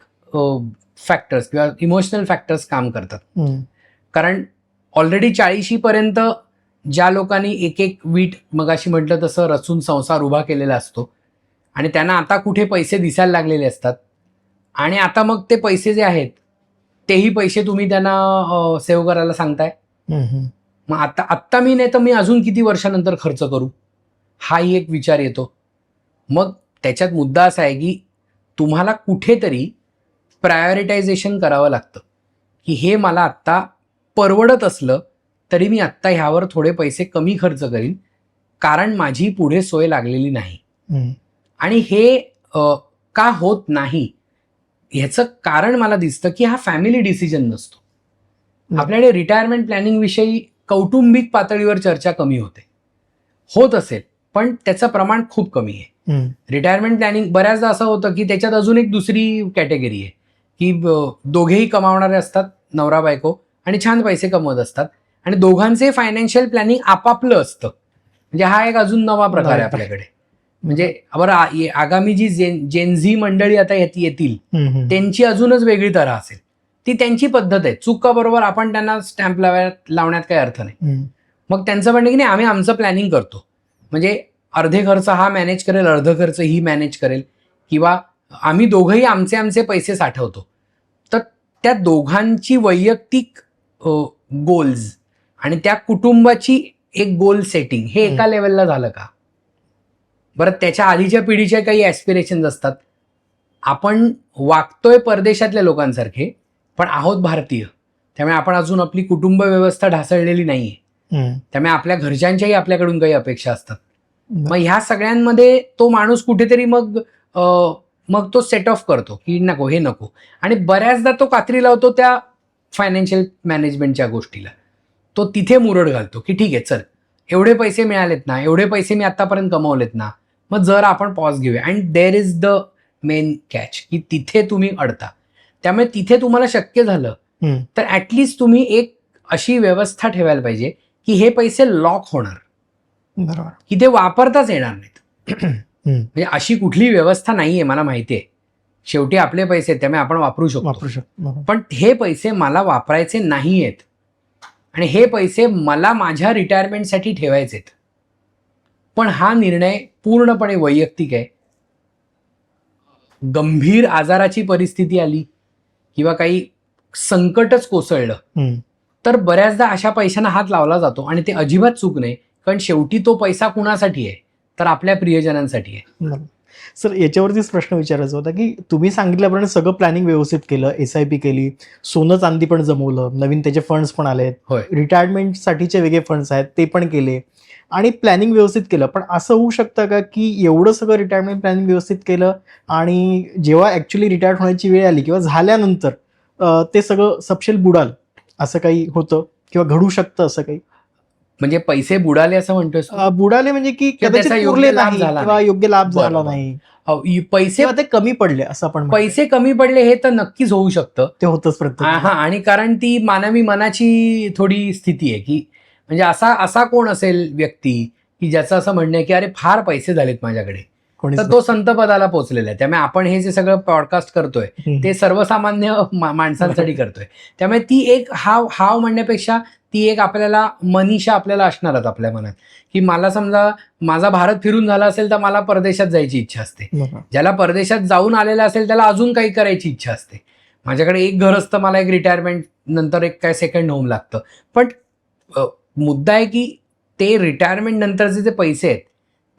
फॅक्टर्स किंवा इमोशनल फॅक्टर्स काम करतात. कारण ऑलरेडी 40 पर्यंत ज्या लोकांनी एक एक वीट मगाशी म्हटलं तसं रचून संसार उभा केलेला असतो आणि त्यांना आता कुठे पैसे दिसायला लागलेले असतात आणि आता मग ते पैसे जे आहेत तेही पैसे तुम्ही त्यांना सेव्ह करायला सांगताय. मग आत्ता मी नाही तर मी अजून किती वर्षानंतर खर्च करू, हाही एक विचार येतो. मग त्याच्यात मुद्दा असा आहे की तुम्हाला कुठेतरी प्रायोरिटायझेशन करावं लागतं की हे मला आत्ता परवडत असलं तरी मी आत्ता ह्यावर थोडे पैसे कमी खर्च करीन, कारण माझी पुढे सोय लागलेली नाही. आणि हे का होत नाही ह्याचं कारण मला दिसतं की हा फॅमिली डिसिजन नसतो. आपल्याकडे रिटायरमेंट प्लॅनिंग विषयी कौटुंबिक पातळीवर चर्चा कमी होत असेल, पण त्याचं प्रमाण खूप कमी आहे. रिटायरमेंट प्लॅनिंग बऱ्याचदा असं होतं की त्याच्यात अजून एक दुसरी कॅटेगरी आहे की दोघेही कमावणारे असतात, नवरा बायको, आणि छान पैसे कमवत असतात आणि दोघांचे फायनान्शियल प्लॅनिंग आपापलं असतं. म्हणजे हा एक अजून नवा प्रकार आहे आपल्याकडे. म्हणजे बरं, आगामी जी जेनझी मंडळी आता येतील त्यांची अजूनच वेगळी तऱ्हा असेल, ती त्यांची पद्धत आहे. चूक का बरोबर आपण त्यांना स्टॅम्प लावण्यात काही अर्थ नाही. मग त्यांचं म्हणणं की नाही, आम्ही आमचं प्लॅनिंग करतो, म्हणजे अर्धे खर्च हा मॅनेज करेल, अर्ध खर्च ही मॅनेज करेल, किंवा आम्ही दोघंही आमचे पैसे साठवतो. तर त्या दोघांची वैयक्तिक गोल्स आणि त्या कुटुंबाची एक गोल सेटिंग हे एका लेवलला झालं का? बरं, त्याच्या आधीच्या पिढीच्या काही ऍस्पिरेशन्स असतात. आपण वागतोय परदेशातल्या लोकांसारखे पण आहोत भारतीय, त्यामुळे आपण अजून आपली कुटुंब व्यवस्था ढासळलेली नाहीये. त्यामुळे आपल्या घरच्यांच्याही आपल्याकडून काही अपेक्षा असतात. मग ह्या सगळ्यांमध्ये तो माणूस कुठेतरी मग तो सेट ऑफ करतो की नको, हे नको, आणि बऱ्याचदा तो कात्री लावतो त्या फायनान्शियल मॅनेजमेंटच्या गोष्टीला. तो तिथे मुरड घालतो की ठीक आहे, चल एवढे पैसे मिळालेत ना, एवढे पैसे मी आतापर्यंत कमवलेत ना, मग जर आपण पॉज घेऊया. And there is the main catch की तिथे तुम्ही अडता. त्यामुळे तिथे तुम्हाला शक्य झालं तर ऍटलिस्ट तुम्ही एक अशी व्यवस्था ठेवायला पाहिजे की हे पैसे लॉक होणार, बरोबर, की ते वापरताच येणार नाहीत. म्हणजे अशी कुठली व्यवस्था नाहीये, मला माहितीये. शेवटी आपले पैसे त्यामुळे आपण वापरू शकतो, पण हे पैसे मला वापरायचे नाहीयेत आणि हे पैसे मला माझ्या रिटायरमेंटसाठी ठेवायचेत. पण हा निर्णय पूर्णपणे वैयक्तिक आहे. गंभीर आजाराची परिस्थिती आली किंवा काही संकटच कोसळलं तर बऱ्याचदा अशा पैशांना हात लावला जातो आणि ते अजिबात चूक नाही, कारण शेवटी तो पैसा कुणासाठी आहे, तर आपल्या प्रियजनांसाठी आहे. सर, याच्यावरतीच प्रश्न विचारायचा होता की तुम्ही सांगितल्याप्रमाणे सगळं प्लॅनिंग व्यवस्थित केलं, SIP केली, सोनं चांदी पण जमवलं, नवीन त्याचे फंड्स पण आलेत, रिटायरमेंटसाठीचे वेगळे फंड्स आहेत ते पण केले आणि प्लॅनिंग व्यवस्थित केलं. पण असं होऊ शकतं का की एवढं सगळं रिटायरमेंट प्लॅनिंग व्यवस्थित केलं आणि जेव्हा ऍक्च्युली रिटायर्ड होण्याची वेळ आली किंवा झाल्यानंतर ते सगळं सपशेल बुडाल, असं काही होतं किंवा घडू शकतं असं काही? म्हणजे पैसे बुडाले असं म्हणतोस तू? बुडाले म्हणजे की किंवा कदाचित त्याचा पुरले योग्य लाभ नाही झाला किंवा नाही. योग्य लाभ बरं, झाला बरं. नाही पैसे किंवा ते कमी पडले असं आपण म्हणतो. पैसे कमी पडले हे तर नक्कीच होऊ शकतं. ते होतच प्रत्येक. आणि कारण ती मानवी मनाची थोडी स्थिती आहे की म्हणजे असा कोण असेल व्यक्ती की ज्याचं असं म्हणणं आहे की अरे फार पैसे झालेत माझ्याकडे, तर तो संत पदाला पोहोचलेला आहे. त्यामुळे आपण हे जे सगळं पॉडकास्ट करतोय ते सर्वसामान्य माणसांसाठी करतोय. त्यामुळे ती एक हाव म्हणण्यापेक्षा ती एक आपल्याला मनीषा आपल्याला असणारच आपल्या मनात की मला समजा माझा भारत फिरून झाला असेल तर मला परदेशात जायची इच्छा असते. ज्याला परदेशात जाऊन आलेला असेल त्याला अजून काही करायची इच्छा असते. माझ्याकडे एक घर असतं, मला एक रिटायरमेंट नंतर एक काय सेकंड होम लागतं. पण मुद्दा आहे की ते रिटायरमेंट नंतरचे जे पैसे आहेत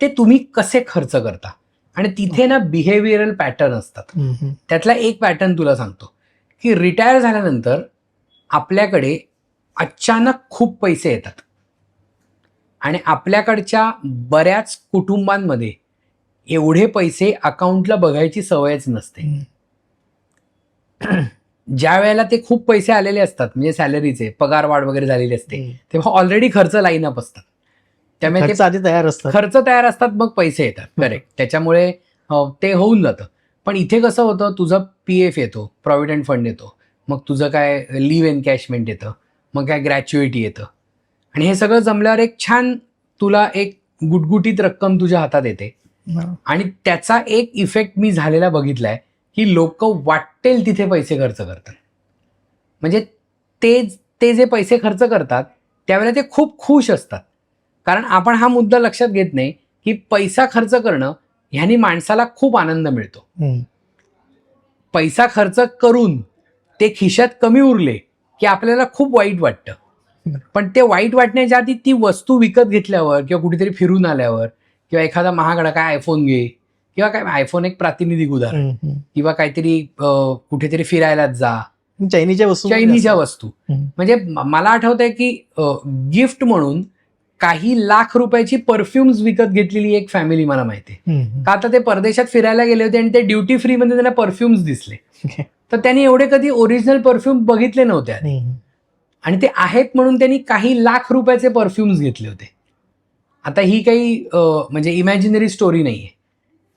ते तुम्ही कसे खर्च करता. आणि तिथे ना बिहेवियरल पॅटर्न असतात. त्यातला एक पॅटर्न तुला सांगतो की रिटायर झाल्यानंतर आपल्याकडे अचानक खूप पैसे येतात आणि आपल्याकडच्या बऱ्याच कुटुंबांमध्ये एवढे पैसे अकाउंटला बघायची सवयच नसते. ज्या वेळेला ते खूप पैसे आलेले असतात म्हणजे सॅलरीचे पगारवाढ वगैरे झालेली असते तेव्हा ऑलरेडी खर्च लाईनअप असतात. त्यामुळे ते आधी तयार असतात, खर्च तयार असतात, मग पैसे येतात. करेक्ट. त्याच्यामुळे ते होऊन जातं. पण इथे कसं होतं, तुझं PF येतो, प्रॉव्हिडंट फंड येतो, मग तुझं काय लिव्ह एनकॅशमेंट येतं, मग काय ग्रॅच्युइटी येतं आणि हे सगळं जमल्यावर एक छान तुला एक गुटगुटीत रक्कम तुझ्या हातात येते. आणि त्याचा एक इफेक्ट मी झालेला बघितलाय की लोक वाटेल तिथे पैसे खर्च करतात. म्हणजे ते जे पैसे खर्च करतात त्यावेळेला ते खूप खुश असतात. कारण आपण हा मुद्दा लक्षात घेत नाही की पैसा खर्च करणं ह्यानी माणसाला खूप आनंद मिळतो. पैसा खर्च करून ते खिशात कमी उरले की आपल्याला खूप वाईट वाटतं. पण ते वाईट वाटण्याच्या आधी ती वस्तू विकत घेतल्यावर किंवा कुठेतरी फिरून आल्यावर किंवा एखादा महागडा काय आयफोन घे किंवा काय आयफोन एक प्रातिनिधिक उदाहरण किंवा काहीतरी कुठेतरी फिरायलाच जा, चैनीच्या वस्तू. म्हणजे मला आठवतंय की गिफ्ट म्हणून काही लाख रुपयाची परफ्युम्स विकत घेतलेली एक फॅमिली मला माहिती आहे. का आता ते परदेशात फिरायला गेले होते आणि ते ड्युटी फ्री मध्ये त्यांना परफ्युम्स दिसले, तर त्यांनी एवढे कधी ओरिजिनल परफ्यूम बघितले नव्हते आणि ते आहेत म्हणून त्यांनी काही लाख रुपयाचे परफ्युम्स घेतले होते. आता ही काही म्हणजे इमॅजिनरी स्टोरी नाहीये,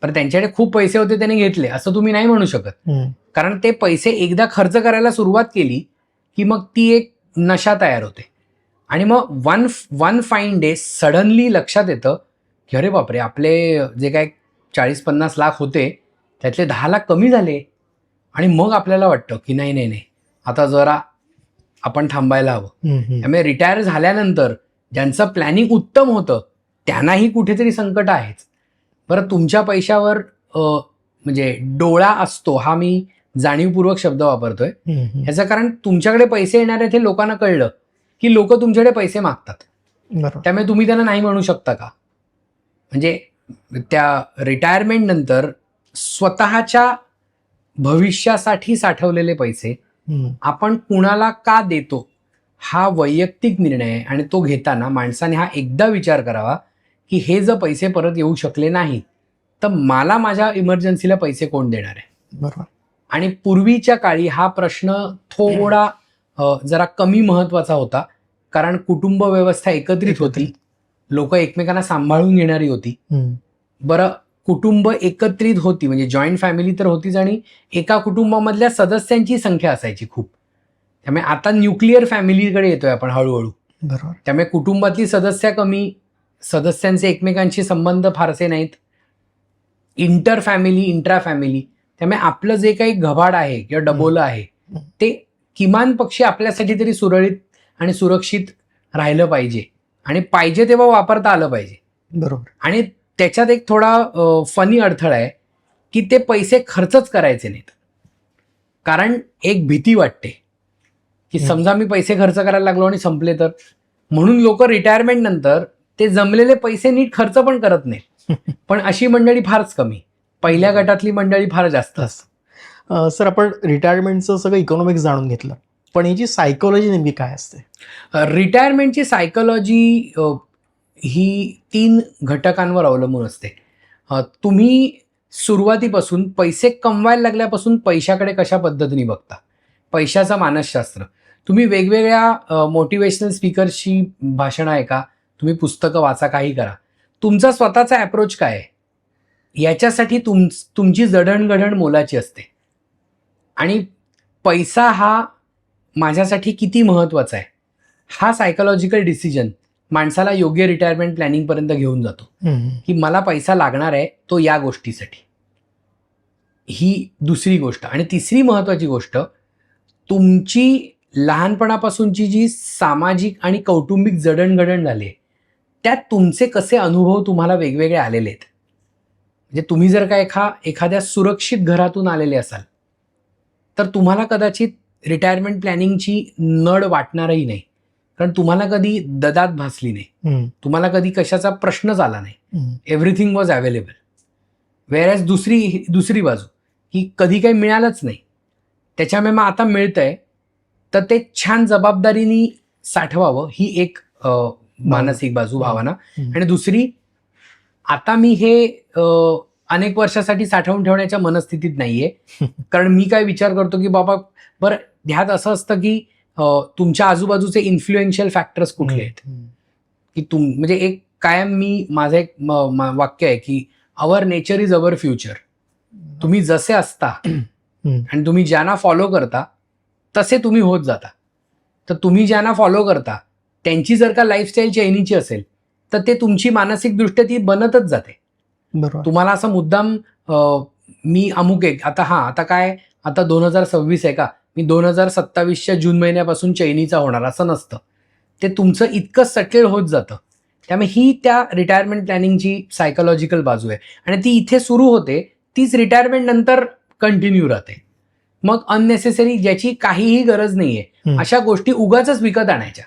पण त्यांच्याकडे खूप पैसे होते त्यांनी घेतले असं तुम्ही नाही म्हणू शकत. कारण ते पैसे एकदा खर्च करायला सुरुवात केली की मग ती एक नशा तयार होते आणि मग वन फाईन डे सडनली लक्षात येतं की अरे बापरे, आपले जे काय 40-50 लाख होते त्यातले 10 लाख कमी झाले. आणि मग आपल्याला वाटतं की नाही आता जरा आपण थांबायला हवं. त्यामुळे रिटायर झाल्यानंतर ज्यांचं प्लॅनिंग उत्तम होतं त्यांनाही कुठेतरी संकट आहेच. बरं, तुमच्या पैशावर म्हणजे डोळा असतो हा मी जाणीवपूर्वक शब्द वापरतोय. ह्याचं कारण तुमच्याकडे पैसे येणार आहेत हे लोकांना कळलं की लोक तुमच्याकडे पैसे मागतात. त्यामुळे तुम्ही त्यांना नाही म्हणू शकता का. म्हणजे त्या रिटायरमेंट नंतर स्वतःच्या भविष्यासाठी साठवलेले पैसे आपण कुणाला का देतो हा वैयक्तिक निर्णय आहे. आणि तो घेताना माणसाने हा एकदा विचार करावा की हे जर पैसे परत येऊ शकले नाही तर मला माझ्या इमर्जन्सीला पैसे कोण देणार आहे. बरोबर. आणि पूर्वीच्या काळी हा प्रश्न थोडा जरा कमी महत्वाचा होता, कारण कुटुंब व्यवस्था एकत्रित होती, लोक एकमेकांना सांभाळून घेणारी होती. बरं, कुटुंब एकत्रित होती म्हणजे जॉईंट फॅमिली तर होतीच आणि एका कुटुंबामधल्या सदस्यांची संख्या असायची खूप. त्यामुळे आता न्यूक्लिअर फॅमिलीकडे येतोय आपण हळूहळू. बरोबर. त्यामुळे कुटुंबातली सदस्य कमी, सदस्यांचे एकमेकांशी संबंध फारसे नाहीत, इंटर फॅमिली इंट्रा फॅमिली. त्यामुळे आपलं जे काही घबाड आहे किंवा डबोलं आहे ते किमान पक्षी आपल्यासाठी तरी सुरळीत आणि सुरक्षित राहिलं पाहिजे आणि पाहिजे तेव्हा वापरता आलं पाहिजे. बरोबर. आणि त्याच्यात एक थोडा फनी अडथळा आहे की ते पैसे खर्चच करायचे नाहीत. कारण एक भीती वाटते की समजा मी पैसे खर्च करायला लागलो आणि संपले तर, म्हणून लोक रिटायरमेंट नंतर ते जमलेले पैसे नीट खर्च पण करत नाही. पण अशी मंडळी फारच कमी, पहिल्या गटातली मंडळी फार जास्त असतात. सर, आपण रिटायरमेंटचं सगळं इकॉनॉमिक्स जाणून घेतलं, पण याची सायकोलॉजी नेमकी काय असते? रिटायरमेंटची सायकोलॉजी ही 3 घटकांवर अवलंबून असते. तुम्ही सुरुवातीपासून पैसे कमवायला लागल्यापासून पैशाकडे कशा पद्धतीने बघता, पैशाचं मानसशास्त्र. तुम्ही वेगवेगळ्या मोटिवेशनल स्पीकर्सची भाषणं ऐका, तुम्ही पुस्तकं वाचा, काही करा. तुमचा स्वतःचा अप्रोच काय आहे याच्यासाठी तुमची जडणघडण मोलाची असते. आणि पैसा हा माझ्यासाठी किती महत्वाचा आहे हा सायकोलॉजिकल डिसिजन माणसाला योग्य रिटायरमेंट प्लॅनिंगपर्यंत घेऊन जातो. की मला पैसा लागणार आहे तो या गोष्टीसाठी. ही दुसरी गोष्ट. आणि तिसरी महत्वाची गोष्ट, तुमची लहानपणापासूनची जी सामाजिक आणि कौटुंबिक जडणघडण झाली आहे त्यात तुमचे कसे अनुभव तुम्हाला वेगवेगळे आलेले आहेत. म्हणजे तुम्ही जर का एखाद्या सुरक्षित घरातून आलेले असाल तर तुम्हाला कदाचित रिटायरमेंट प्लॅनिंगची नड वाटणारही नाही, कारण तुम्हाला कधी ददात भासली नाही, तुम्हाला कधी कशाचा प्रश्नच आला नाही. Everything was available. वेअरॅज दुसरी बाजू की कधी काही मिळालंच नाही, त्याच्यामुळे मग आता मिळतंय तर ते छान जबाबदारीने साठवावं, ही एक मानसिक बाजू, भावना. आणि दुसरी, आता मी हे अनेक वर्षासाठी साठवून ठेवण्याच्या मनस्थितीत नाहीये. कारण मी काय विचार करतो की बाबा बरं, ह्यात असं असतं की तुमच्या आजूबाजूचे इन्फ्लुएन्शियल फॅक्टर्स कुठले आहेत की म्हणजे एक कायम माझं एक वाक्य आहे की our nature is our future. तुम्ही जसे असता आणि तुम्ही ज्यांना फॉलो करता तसे तुम्ही होत जाता. तर तुम्ही ज्यांना फॉलो करता त्यांची जर का लाईफस्टाईल चैनीची असेल तर ते तुमची मानसिकदृष्ट्या ती बनतच जाते. बरोबर. तुम्हाला असं मुद्दाम मी अमुक एक आता काय, आता 2026 आहे का, मी 2027च्या जून महिन्यापासून चैनीचा होणार असं नसतं. ते तुमचं इतकं सटेल होत जातं. त्यामुळे ही त्या रिटायरमेंट प्लॅनिंगची सायकोलॉजिकल बाजू आहे. आणि ती इथे सुरू होते, तीच रिटायरमेंट नंतर कंटिन्यू राहते. मग अननेसेसरी, ज्याची काहीही गरज नाहीये अशा गोष्टी उगाचच विकत आणायच्या.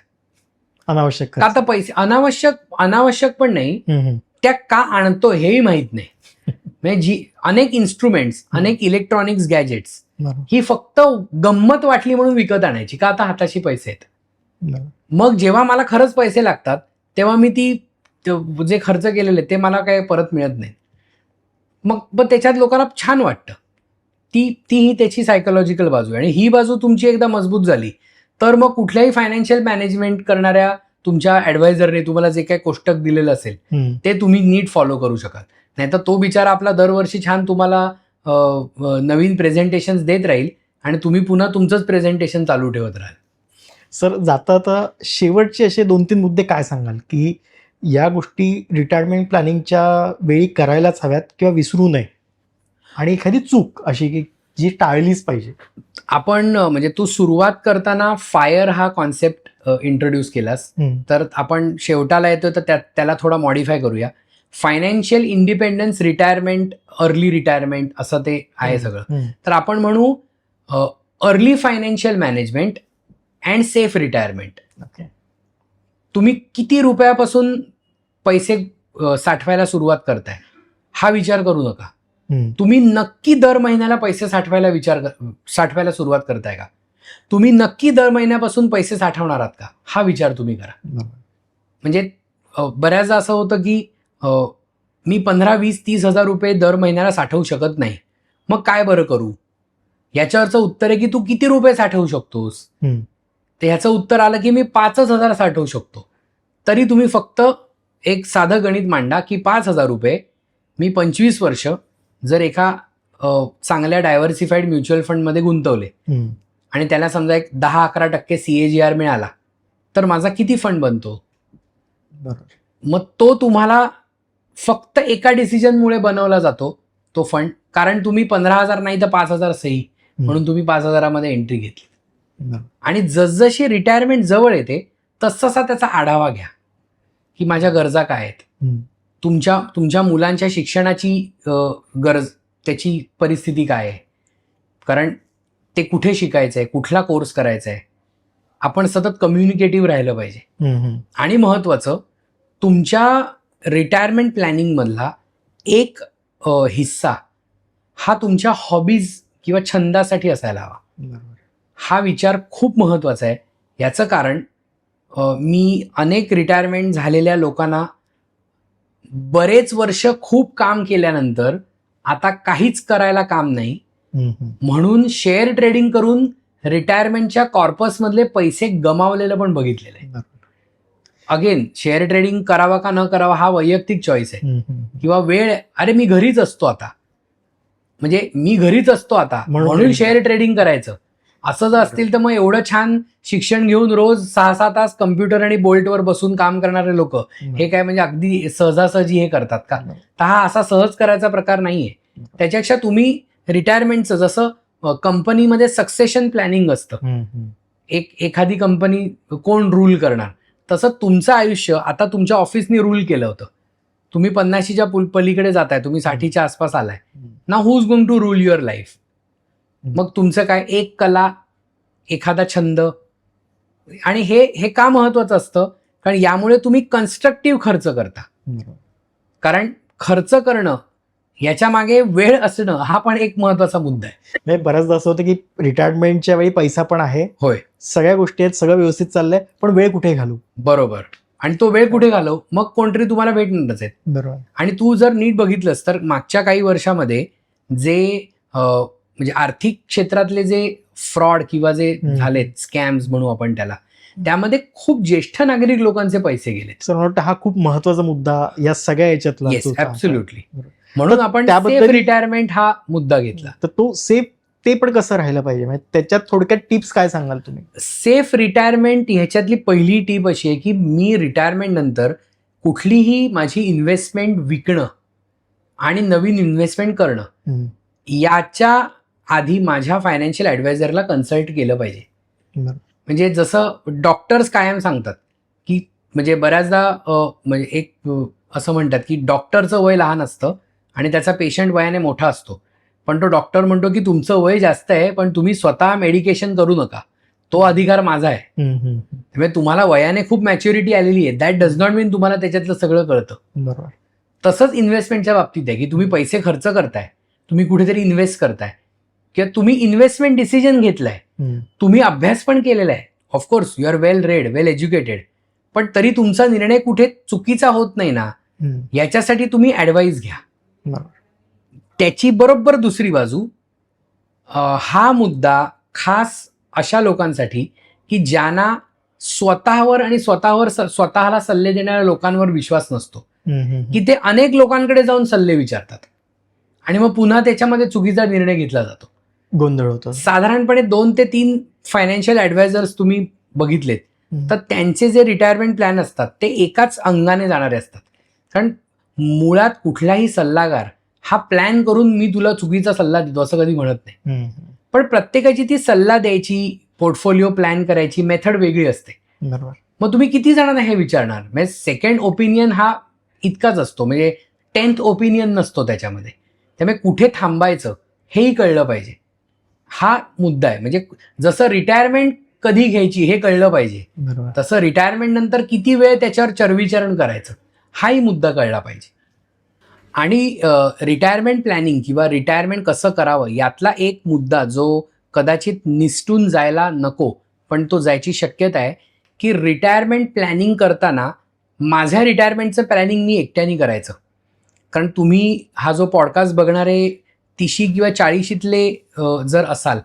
अनावश्यक का तर पैसे अनावश्यक पण नाही, त्या का आणतो हेही माहित नाही. म्हणजे अनेक इन्स्ट्रुमेंट्स, अनेक इलेक्ट्रॉनिक्स गॅजेट्स ही फक्त गंमत वाटली म्हणून विकत आणायची, का आता हाताशी पैसे आहेत. मग जेव्हा मला खरंच पैसे लागतात तेव्हा मी जे खर्च केलेले ते मला काय परत मिळत नाही. मग त्याच्यात लोकांना छान वाटतं. तीही त्याची सायकोलॉजिकल बाजू आहे. आणि ही बाजू तुमची एकदा मजबूत झाली तर मग कुठल्याही फायनान्शियल मॅनेजमेंट करणाऱ्या तुमच्या ॲडवायझरने तुम्हाला जे काही कोष्टक दिलेलं असेल ते तुम्ही नीट फॉलो करू शकाल. नाहीतर तो बिचारा आपला दरवर्षी छान तुम्हाला नवीन प्रेझेंटेशन देत राहील आणि तुम्ही पुन्हा तुमचंच प्रेझेंटेशन चालू ठेवत राहाल. सर, जाता शेवटचे असे 2-3 मुद्दे काय सांगाल की या गोष्टी रिटायरमेंट प्लॅनिंगच्या वेळी करायलाच हव्यात किंवा विसरू नये, आणि एखादी चूक अशी की जी टाळलीच पाहिजे? आपण म्हणजे तू सुरुवात करताना फायर हा कॉन्सेप्ट इंट्रोड्यूस केलास, तर आपण शेवटाला येतो तर त्याला थोडा मॉडिफाय करूया. Financial independence, retirement, early retirement असं ते आहे सगळं. तर आपण म्हणू early financial management and safe retirement. तुम्ही किती रुपयापासून पैसे साठवायला सुरुवात करताय हा विचार करू नका. तुम्ही नक्की दर महिन्याला पैसे साठवायला सुरुवात करताय का? तुम्ही नक्की दर महिन्यापासून पैसे साठवणार आहात का हा विचार तुम्ही करा. म्हणजे बऱ्याचदा असं होतं की मी 15, 20, 30 हजार रुपये दर महिन्याला साठवू शकत नाही, मग काय बरं करू? याच्यावरचं उत्तर आहे की तू किती रुपये साठवू शकतोस. तर ह्याचं उत्तर आलं की मी 5,000 साठवू शकतो. तरी तुम्ही फक्त एक साधं गणित मांडा की 5,000 रुपये मी 25 वर्ष जर एका चांगल्या डायव्हर्सिफाईड म्युच्युअल फंडमध्ये गुंतवले आणि त्याला समजा एक 10-11% CAGR मिळाला तर माझा किती फंड बनतो? मग तो तुम्हाला फक्त एका डिसिजनमुळे बनवला जातो तो फंड, कारण तुम्ही 15,000 नाही तर 5,000 सही म्हणून तुम्ही 5,000मध्ये एंट्री घेतली. आणि जसजशी रिटायरमेंट जवळ येते तसतसा त्याचा आढावा घ्या की माझ्या गरजा काय आहेत, तुमच्या मुलांच्या शिक्षणाची गरज, त्याची परिस्थिती काय आहे, कारण ते कुठे शिकायचं आहे, कुठला कोर्स करायचा आहे. आपण सतत कम्युनिकेटिव्ह राहिलं पाहिजे. आणि महत्वाचं, तुमच्या रिटायरमेंट प्लॅनिंग मधला एक हिस्सा हा तुमच्या हॉबीज किंवा छंदासाठी असायला हवा. हा विचार खूप महत्वाचा आहे. याचं कारण मी अनेक रिटायरमेंट झालेल्या लोकांना बरेच वर्ष खूप काम केल्यानंतर आता काहीच करायला काम नाही म्हणून शेअर ट्रेडिंग करून रिटायरमेंटच्या कॉर्पस मधले पैसे गमावलेलं पण बघितलेलं आहे. अगेन शेअर ट्रेडिंग करावा का न करावा हा वैयक्तिक चॉईस आहे. किंवा वेळ, अरे मी घरीच असतो आता, म्हणजे मी घरीच असतो आता म्हणून शेअर ट्रेडिंग करायचं असं जर असतील तर मग एवढं छान शिक्षण घेऊन रोज 6-6 तास कम्प्युटर आणि बोल्टवर बसून काम करणारे लोक हे काय म्हणजे अगदी सहजासहजी हे करतात का? तर हा असा सहज करायचा प्रकार नाहीये. त्याच्यापेक्षा तुम्ही रिटायरमेंटचं, जसं कंपनीमध्ये सक्सेशन प्लॅनिंग असतं, एखादी कंपनी कोण रूल करणार, तसं तुमचं आयुष्य आता तुमच्या ऑफिसने रूल केलं होतं. तुम्ही 50च्या पलीकडे जाताय, तुम्ही 60च्या आसपास आलाय ना, who is going to rule your life? मग तुमचं काय, एक कला, एखादा छंद. आणि हे का महत्वाचं असतं? कारण यामुळे तुम्ही कन्स्ट्रक्टिव्ह खर्च करता. कारण खर्च करणं याच्या मागे वेळ असणं हा पण एक महत्वाचा मुद्दा आहे. बऱ्याचदा असं होतं की रिटायरमेंटच्या वेळी पैसा पण आहे, होय, सगळ्या गोष्टी आहेत, सगळं व्यवस्थित चाललंय, पण वेळ कुठे घालू? बरोबर. आणि तो वेळ कुठे घालव, मग कोणतरी तुम्हाला भेटणारच आहेत. बरोबर. आणि तू जर नीट बघितलंस तर मागच्या काही वर्षामध्ये जे म्हणजे आर्थिक क्षेत्रातले जे फ्रॉड किंवा जे झालेत, स्कॅम्स म्हणू आपण त्याला, त्यामध्ये खूप ज्येष्ठ नागरिक लोकांचे पैसे गेले. सर मला वाटतं हा खूप महत्वाचा मुद्दा या सगळ्या याच्यातला. Yes, absolutely. म्हणून आपण त्याबद्दल सेफ रिटायरमेंट हा मुद्दा घेतला. तर तो सेफ ते पण कसं राहायला पाहिजे, म्हणजे त्याच्यात थोडक्यात टिप्स काय सांगाल तुम्ही? सेफ रिटायरमेंट ह्याच्यातली पहिली टीप अशी आहे की मी रिटायरमेंट नंतर कुठलीही माझी इन्व्हेस्टमेंट विकणं आणि नवीन इन्व्हेस्टमेंट करणं याच्या आधी माझ्या फायनान्शियल ॲडवायझरला कन्सल्ट केलं पाहिजे. म्हणजे जसं डॉक्टर्स कायम सांगतात की, म्हणजे बऱ्याचदा म्हणजे एक असं म्हणतात की डॉक्टरचं वय लहान असतं आणि त्याचा पेशंट वयाने मोठा असतो, पण तो डॉक्टर म्हणतो की तुमचं वय जास्त आहे पण तुम्ही स्वतः मेडिकेशन करू नका, तो अधिकार माझा आहे. त्यामुळे तुम्हाला वयाने खूप मॅच्युरिटी आलेली आहे, दॅट डज नॉट मीन तुम्हाला त्याच्यातलं सगळं कळतं. बरोबर. तसंच इन्व्हेस्टमेंटच्या बाबतीत आहे की तुम्ही पैसे खर्च करताय, तुम्ही कुठेतरी इन्व्हेस्ट करताय किंवा तुम्ही इन्व्हेस्टमेंट डिसिजन घेतलाय, तुम्ही अभ्यास पण केलेला आहे, of course you are well read, well educated, पण तरी तुमचा निर्णय कुठे चुकीचा होत नाही ना, याच्यासाठी तुम्ही ॲडवाईस घ्या. त्याची बरोबर दुसरी बाजू, हा मुद्दा खास अशा लोकांसाठी की ज्यांना स्वतःवर आणि स्वतःला सल्ले देणाऱ्या लोकांवर विश्वास नसतो, की ते अनेक लोकांकडे जाऊन सल्ले विचारतात आणि मग पुन्हा त्याच्यामध्ये चुकीचा निर्णय घेतला जातो, गोंधळ होतो. साधारणपणे 2 ते 3 फायनान्शियल ॲडवायझर्स तुम्ही बघितलेत तर त्यांचे जे रिटायरमेंट प्लॅन असतात ते एकाच अंगाने जाणारे असतात. कारण मुळात कुठलाही सल्लागार हा प्लॅन करून मी तुला चुकीचा सल्ला देतो असं कधी म्हणत नाही, पण प्रत्येकाची ती सल्ला द्यायची, पोर्टफोलिओ प्लॅन करायची मेथड वेगळी असते. बरोबर. मग तुम्ही किती जणांना हे विचारणार? म्हणजे सेकंड ओपिनियन हा इतकाच असतो, म्हणजे 10th ओपिनियन नसतो त्याच्यामध्ये. त्यामुळे कुठे थांबायचं हेही कळलं पाहिजे, हा मुद्दा आहे. म्हणजे जसं रिटायरमेंट कधी घ्यायची हे कळलं पाहिजे, तसं रिटायरमेंट नंतर किती वेळ त्याच्यावर चर्विचरण करायचं हाही मुद्दा कळला पाहिजे. आणि रिटायरमेंट प्लॅनिंग किंवा रिटायरमेंट कसं करावं यातला एक मुद्दा जो कदाचित निसटून जायला नको पण तो जायची शक्यता आहे की रिटायरमेंट प्लॅनिंग करताना माझ्या रिटायरमेंटचं प्लॅनिंग मी एकट्याने करायचं. कारण तुम्ही हा जो पॉडकास्ट बघणारे 30 किंवा 40तले जर असाल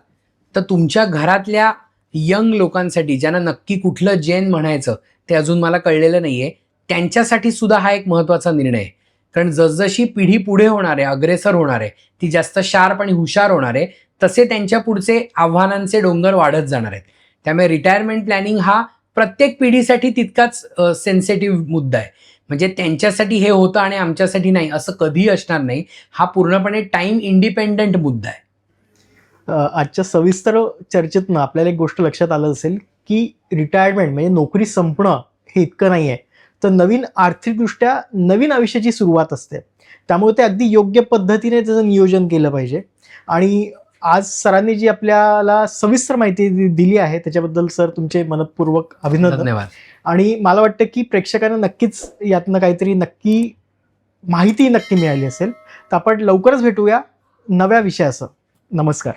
तर तुमच्या घरातल्या यंग लोकांसाठी ज्यांना नक्की कुठलं जेन म्हणायचं ते अजून मला कळलेलं नाहीये, त्यांच्यासाठी सुद्धा हा एक महत्त्वाचा निर्णय आहे. कारण जसजशी पिढी पुढे होणार आहे, अग्रेसर होणार आहे, ती जास्त शार्प आणि हुशार होणार आहे, तसे त्यांच्या पुढचे आव्हानांचे डोंगर वाढत जाणार आहेत. त्यामुळे रिटायरमेंट प्लॅनिंग हा प्रत्येक पिढीसाठी तितकाच सेन्सिटिव्ह मुद्दा आहे. म्हणजे त्यांच्यासाठी हे होतं आणि आमच्यासाठी नाही असं कधीही असणार नाही. हा पूर्णपणे टाइम इंडिपेंडंट मुद्दा आहे. आजच्या सविस्तर चर्चेतनं आपल्याला एक गोष्ट लक्षात आलं असेल की रिटायरमेंट म्हणजे नोकरी संपणं हे इतकं नाही आहे, तर नवीन आर्थिकदृष्ट्या नवीन आयुष्याची सुरुवात असते. त्यामुळे ते अगदी योग्य पद्धतीने त्याचं नियोजन केलं पाहिजे. आणि आज सरांनी जी आपल्याला सविस्तर माहिती दिली आहे त्याच्याबद्दल सर तुमचे मनपूर्वक अभिनंदन. धन्यवाद. आणि मला वाटतं की प्रेक्षकांना नक्कीच यातनं काहीतरी नक्की माहिती नक्की मिळाली असेल. तर आपण लवकरच भेटूया नव्या विषयासह. नमस्कार.